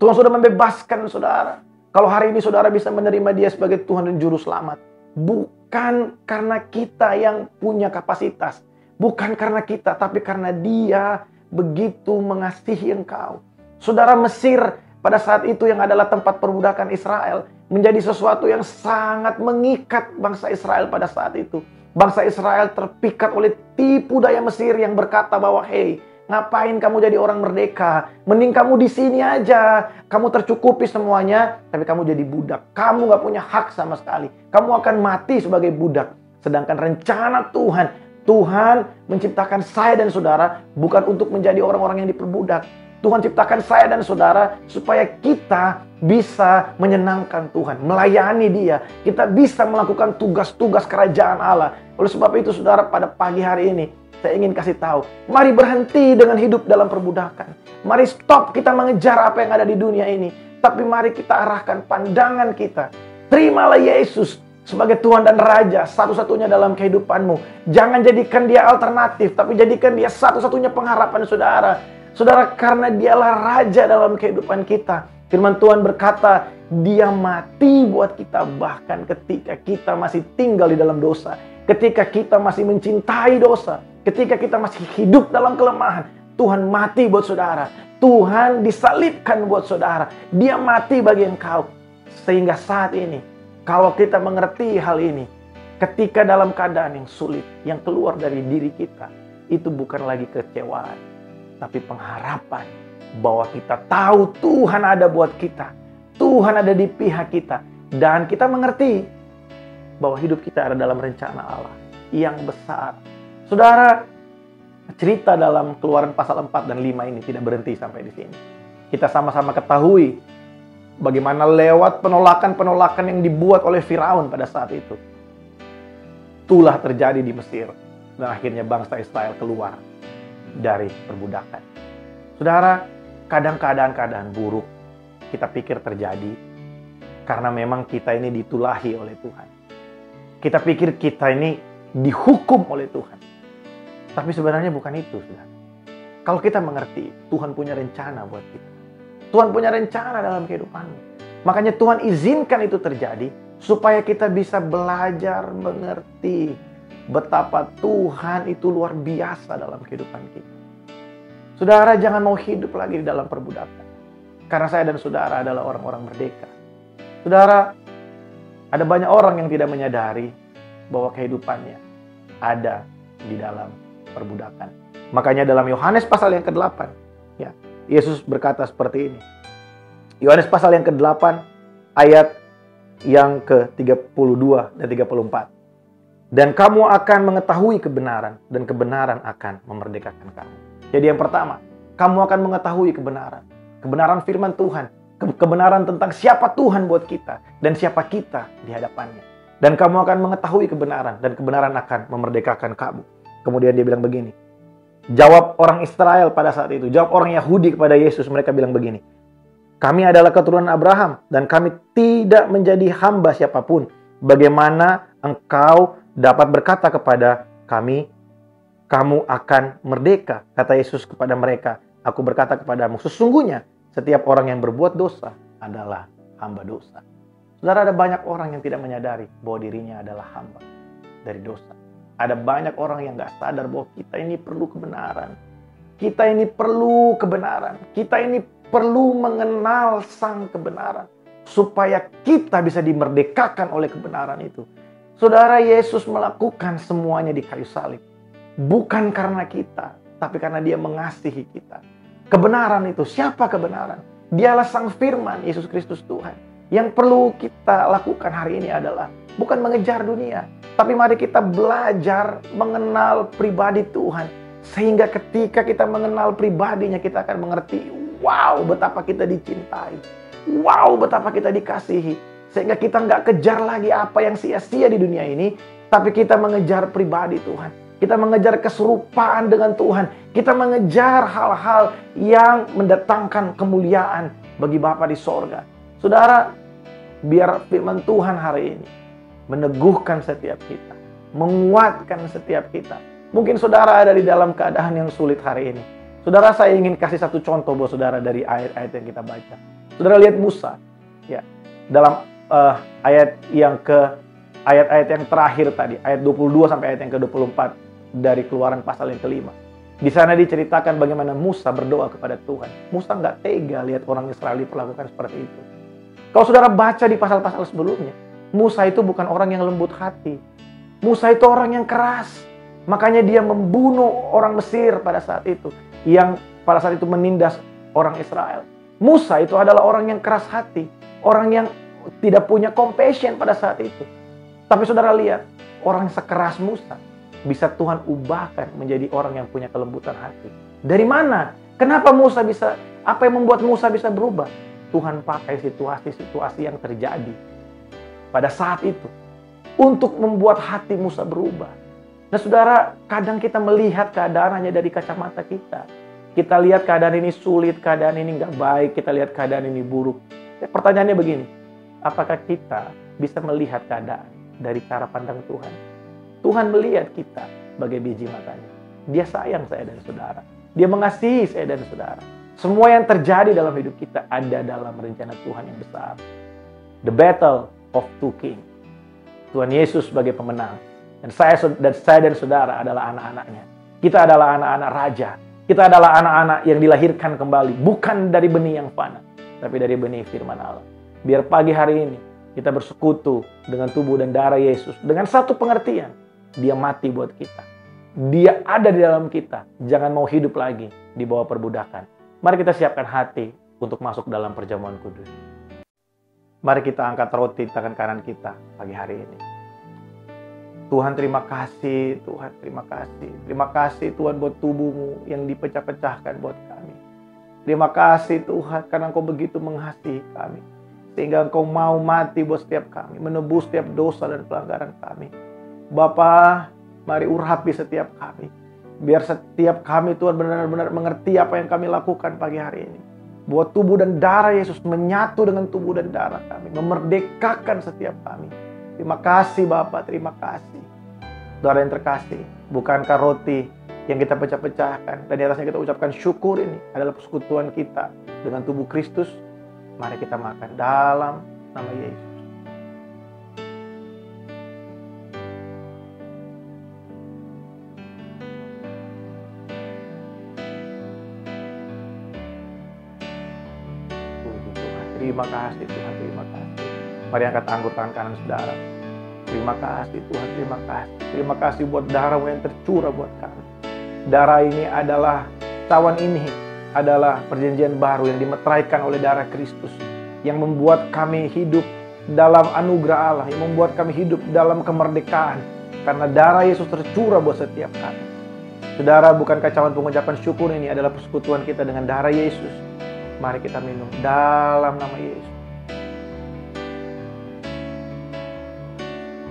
Tuhan sudah membebaskan saudara. Kalau hari ini saudara bisa menerima dia sebagai Tuhan dan Juru Selamat, bukan karena kita yang punya kapasitas, bukan karena kita, tapi karena dia begitu mengasihi engkau. Saudara, Mesir pada saat itu yang adalah tempat perbudakan Israel menjadi sesuatu yang sangat mengikat bangsa Israel pada saat itu. Bangsa Israel terpikat oleh tipu daya Mesir yang berkata bahwa, "Hei, ngapain kamu jadi orang merdeka? Mending kamu di sini aja. Kamu tercukupi semuanya, tapi kamu jadi budak. Kamu gak punya hak sama sekali. Kamu akan mati sebagai budak." Sedangkan rencana Tuhan menciptakan saya dan saudara bukan untuk menjadi orang-orang yang diperbudak. Tuhan ciptakan saya dan saudara supaya kita bisa menyenangkan Tuhan, melayani dia. Kita bisa melakukan tugas-tugas kerajaan Allah. Oleh sebab itu saudara, pada pagi hari ini saya ingin kasih tahu, mari berhenti dengan hidup dalam perbudakan. Mari stop kita mengejar apa yang ada di dunia ini. Tapi mari kita arahkan pandangan kita. Terimalah Yesus sebagai Tuhan dan Raja satu-satunya dalam kehidupanmu. Jangan jadikan dia alternatif, tapi jadikan dia satu-satunya pengharapan saudara. Saudara, karena dialah Raja dalam kehidupan kita. Firman Tuhan berkata, dia mati buat kita bahkan ketika kita masih tinggal di dalam dosa. Ketika kita masih mencintai dosa. Ketika kita masih hidup dalam kelemahan. Tuhan mati buat saudara. Tuhan disalibkan buat saudara. Dia mati bagi engkau. Sehingga saat ini, kalau kita mengerti hal ini, ketika dalam keadaan yang sulit, yang keluar dari diri kita, itu bukan lagi kecewaan, tapi pengharapan bahwa kita tahu Tuhan ada buat kita. Tuhan ada di pihak kita. Dan kita mengerti bahwa hidup kita ada dalam rencana Allah yang besar. Saudara, cerita dalam Keluaran pasal 4 dan 5 ini tidak berhenti sampai di sini. Kita sama-sama ketahui bagaimana lewat penolakan-penolakan yang dibuat oleh Firaun pada saat itu. itulah terjadi di Mesir. Dan akhirnya bangsa Israel keluar dari perbudakan. Saudara, kadang keadaan-keadaan buruk kita pikir terjadi karena memang kita ini ditulahi oleh Tuhan. Kita pikir kita ini dihukum oleh Tuhan. Tapi sebenarnya bukan itu, saudara. Kalau kita mengerti, Tuhan punya rencana buat kita. Tuhan punya rencana dalam kehidupanmu. Makanya Tuhan izinkan itu terjadi supaya kita bisa belajar mengerti betapa Tuhan itu luar biasa dalam kehidupan kita. Saudara, jangan mau hidup lagi di dalam perbudakan. Karena saya dan saudara adalah orang-orang merdeka. Saudara, ada banyak orang yang tidak menyadari bahwa kehidupannya ada di dalam perbudakan. Makanya dalam Yohanes pasal yang ke-8, ya, Yesus berkata seperti ini. Yohanes pasal yang ke-8 ayat yang ke-32 dan 34. Dan kamu akan mengetahui kebenaran, dan kebenaran akan memerdekakan kamu. Jadi yang pertama, kamu akan mengetahui kebenaran. Kebenaran firman Tuhan. Kebenaran tentang siapa Tuhan buat kita, dan siapa kita di hadapannya. Dan kamu akan mengetahui kebenaran, dan kebenaran akan memerdekakan kamu. Kemudian dia bilang begini. Jawab orang Israel pada saat itu. Jawab orang Yahudi kepada Yesus. Mereka bilang begini. Kami adalah keturunan Abraham, dan kami tidak menjadi hamba siapapun. Bagaimana engkau dapat berkata kepada kami, kamu akan merdeka? Kata Yesus kepada mereka, aku berkata kepadamu, sesungguhnya setiap orang yang berbuat dosa adalah hamba dosa. Saudara, ada banyak orang yang tidak menyadari bahwa dirinya adalah hamba dari dosa. Ada banyak orang yang gak sadar bahwa kita ini perlu kebenaran. Kita ini perlu kebenaran. Kita ini perlu mengenal sang kebenaran. Supaya kita bisa dimerdekakan oleh kebenaran itu. Saudara, Yesus melakukan semuanya di kayu salib. Bukan karena kita, tapi karena Dia mengasihi kita. Kebenaran itu, siapa kebenaran? Dialah sang firman, Yesus Kristus Tuhan. Yang perlu kita lakukan hari ini adalah bukan mengejar dunia, tapi mari kita belajar mengenal pribadi Tuhan. Sehingga ketika kita mengenal pribadinya, kita akan mengerti, wow, betapa kita dicintai. Wow, betapa kita dikasihi. Sehingga kita nggak kejar lagi apa yang sia-sia di dunia ini, tapi kita mengejar pribadi Tuhan. Kita mengejar keserupaan dengan Tuhan. Kita mengejar hal-hal yang mendatangkan kemuliaan bagi Bapa di sorga. Saudara, biar firman Tuhan hari ini meneguhkan setiap kita, menguatkan setiap kita. Mungkin saudara ada di dalam keadaan yang sulit hari ini. Saudara, saya ingin kasih satu contoh buat saudara dari ayat-ayat yang kita baca. Saudara lihat Musa, ya, dalam ayat yang terakhir tadi, ayat 22 sampai ayat yang ke-24 dari Keluaran pasal yang ke-5. Di sana diceritakan bagaimana Musa berdoa kepada Tuhan. Musa nggak tega lihat orang Israel diperlakukan seperti itu. Kalau saudara baca di pasal-pasal sebelumnya, Musa itu bukan orang yang lembut hati. Musa itu orang yang keras. Makanya dia membunuh orang Mesir pada saat itu, yang pada saat itu menindas orang Israel. Musa itu adalah orang yang keras hati, orang yang tidak punya compassion pada saat itu. Tapi saudara lihat, orang sekeras Musa bisa Tuhan ubahkan menjadi orang yang punya kelembutan hati. Dari mana? Kenapa Musa bisa? Apa yang membuat Musa bisa berubah? Tuhan pakai situasi-situasi yang terjadi pada saat itu untuk membuat hati Musa berubah. Nah saudara, kadang kita melihat keadaan hanya dari kacamata kita. Kita lihat keadaan ini sulit, keadaan ini nggak baik, kita lihat keadaan ini buruk. Pertanyaannya begini, apakah kita bisa melihat keadaan dari cara pandang Tuhan? Tuhan melihat kita sebagai biji matanya. Dia sayang saya dan saudara. Dia mengasihi saya dan saudara. Semua yang terjadi dalam hidup kita ada dalam rencana Tuhan yang besar. The battle of two kings. Tuhan Yesus sebagai pemenang. Dan saya dan saudara adalah anak-anaknya. Kita adalah anak-anak raja. Kita adalah anak-anak yang dilahirkan kembali. Bukan dari benih yang fana, tapi dari benih firman Allah. Biar pagi hari ini kita bersekutu dengan tubuh dan darah Yesus. Dengan satu pengertian, Dia mati buat kita. Dia ada di dalam kita. Jangan mau hidup lagi di bawah perbudakan. Mari kita siapkan hati untuk masuk dalam perjamuan kudus. Mari kita angkat roti tangan kanan kita pagi hari ini. Tuhan terima kasih, Tuhan terima kasih. Terima kasih Tuhan buat tubuhmu yang dipecah-pecahkan buat kami. Terima kasih Tuhan karena Engkau begitu mengasihi kami. Sehingga Engkau mau mati buat setiap kami, menebus setiap dosa dan pelanggaran kami. Bapa, mari urapi setiap kami. Biar setiap kami Tuhan benar-benar mengerti apa yang kami lakukan pagi hari ini. Bahwa tubuh dan darah Yesus menyatu dengan tubuh dan darah kami. Memerdekakan setiap kami. Terima kasih Bapa, terima kasih. Saudara yang terkasih, bukankah roti yang kita pecah-pecahkan dan di atasnya kita ucapkan syukur ini adalah persekutuan kita dengan tubuh Kristus? Mari kita makan dalam nama Yesus. Terima kasih Tuhan, terima kasih. Mari angkat anggur tangan kanan saudara. Terima kasih Tuhan, terima kasih. Terima kasih buat darah-Mu yang tercurah buat kami. Darah ini adalah, cawan ini adalah perjanjian baru yang dimeteraikan oleh darah Kristus. Yang membuat kami hidup dalam anugerah Allah. Yang membuat kami hidup dalam kemerdekaan. Karena darah Yesus tercurah buat setiap kami. Saudara, bukankah cawan pengucapan syukur ini adalah persekutuan kita dengan darah Yesus? Mari kita minum dalam nama Yesus.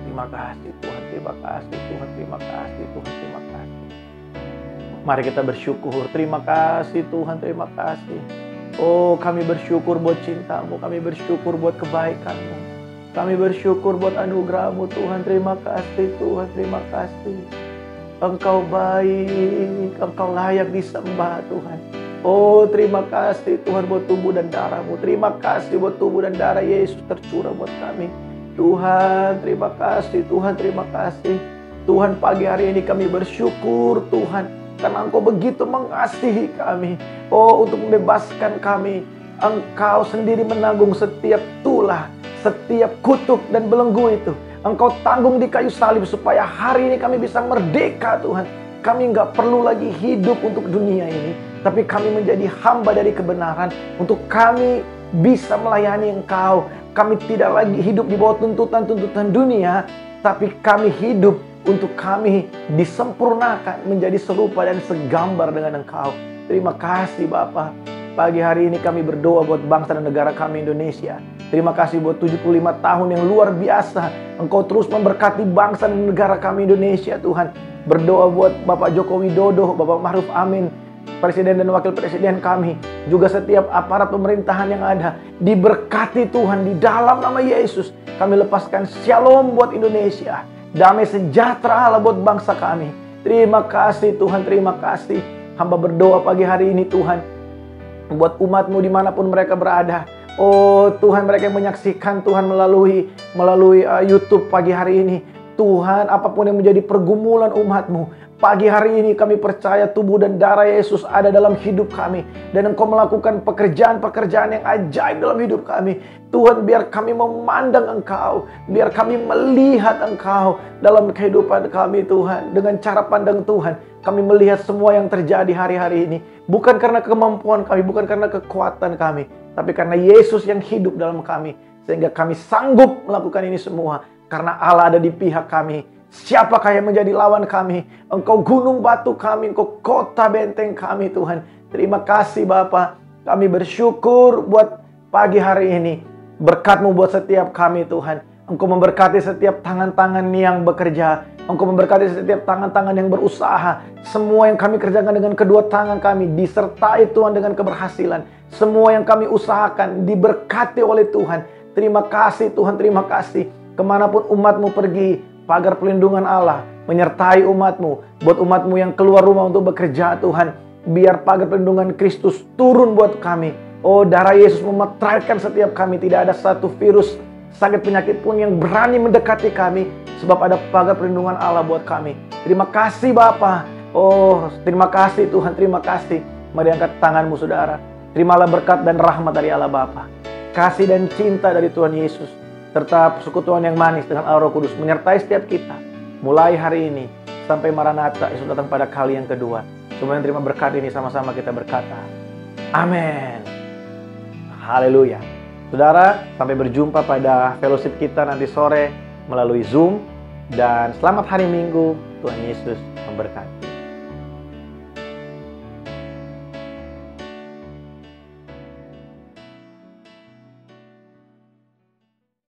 Terima kasih Tuhan, terima kasih Tuhan, terima kasih Tuhan, terima kasih. Mari kita bersyukur. Terima kasih Tuhan, terima kasih. Oh, kami bersyukur buat cinta-Mu, kami bersyukur buat kebaikan-Mu, kami bersyukur buat anugerah-Mu Tuhan. Terima kasih Tuhan, terima kasih. Engkau baik, Engkau layak disembah Tuhan. Oh, terima kasih Tuhan buat tubuh dan darah-Mu. Terima kasih buat tubuh dan darah Yesus tercurah buat kami. Tuhan, terima kasih. Tuhan, terima kasih. Tuhan, pagi hari ini kami bersyukur Tuhan. Karena Engkau begitu mengasihi kami. Oh, untuk membebaskan kami. Engkau sendiri menanggung setiap tulah, setiap kutuk dan belenggu itu. Engkau tanggung di kayu salib supaya hari ini kami bisa merdeka Tuhan. Kami nggak perlu lagi hidup untuk dunia ini. Tapi kami menjadi hamba dari kebenaran untuk kami bisa melayani Engkau. Kami tidak lagi hidup di bawah tuntutan-tuntutan dunia, tapi kami hidup untuk kami disempurnakan menjadi serupa dan segambar dengan Engkau. Terima kasih Bapa. Pagi hari ini kami berdoa buat bangsa dan negara kami Indonesia. Terima kasih buat 75 tahun yang luar biasa. Engkau terus memberkati bangsa dan negara kami Indonesia Tuhan. Berdoa buat Bapak Joko Widodo, Bapak Ma'ruf Amin, Presiden dan Wakil Presiden kami, juga setiap aparat pemerintahan yang ada, diberkati Tuhan di dalam nama Yesus. Kami lepaskan shalom buat Indonesia, damai sejahtera Allah buat bangsa kami. Terima kasih Tuhan, terima kasih. Hamba berdoa pagi hari ini Tuhan, buat umat-Mu dimanapun mereka berada. Oh Tuhan, mereka yang menyaksikan Tuhan melalui YouTube pagi hari ini. Tuhan, apapun yang menjadi pergumulan umat-Mu, pagi hari ini kami percaya tubuh dan darah Yesus ada dalam hidup kami. Dan Engkau melakukan pekerjaan-pekerjaan yang ajaib dalam hidup kami. Tuhan, biar kami memandang Engkau. Biar kami melihat Engkau dalam kehidupan kami Tuhan. Dengan cara pandang Tuhan, kami melihat semua yang terjadi hari-hari ini. Bukan karena kemampuan kami, bukan karena kekuatan kami, tapi karena Yesus yang hidup dalam kami. Sehingga kami sanggup melakukan ini semua. Karena Allah ada di pihak kami. Siapakah yang menjadi lawan kami? Engkau gunung batu kami, Engkau kota benteng kami Tuhan. Terima kasih Bapa. Kami bersyukur buat pagi hari ini. Berkat-Mu buat setiap kami Tuhan. Engkau memberkati setiap tangan-tangan yang bekerja. Engkau memberkati setiap tangan-tangan yang berusaha. Semua yang kami kerjakan dengan kedua tangan kami disertai Tuhan dengan keberhasilan. Semua yang kami usahakan diberkati oleh Tuhan. Terima kasih Tuhan, terima kasih. Kemanapun umat-Mu pergi, pagar pelindungan Allah menyertai umat-Mu. Buat umat-Mu yang keluar rumah untuk bekerja Tuhan, biar pagar pelindungan Kristus turun buat kami. Oh, darah Yesus memeteraikan setiap kami. Tidak ada satu virus, sakit penyakit pun yang berani mendekati kami. Sebab ada pagar pelindungan Allah buat kami. Terima kasih Bapa. Oh, terima kasih Tuhan, terima kasih. Mari angkat tanganmu saudara. Terimalah berkat dan rahmat dari Allah Bapa. Kasih dan cinta dari Tuhan Yesus, serta persekutuan yang manis dengan Allah Roh Kudus menyertai setiap kita. Mulai hari ini sampai Maranatha, Yesus datang pada kali yang kedua. Semua yang terima berkat ini sama-sama kita berkata, amin. Haleluya. Saudara, sampai berjumpa pada fellowship kita nanti sore melalui Zoom. Dan selamat hari Minggu. Tuhan Yesus memberkati.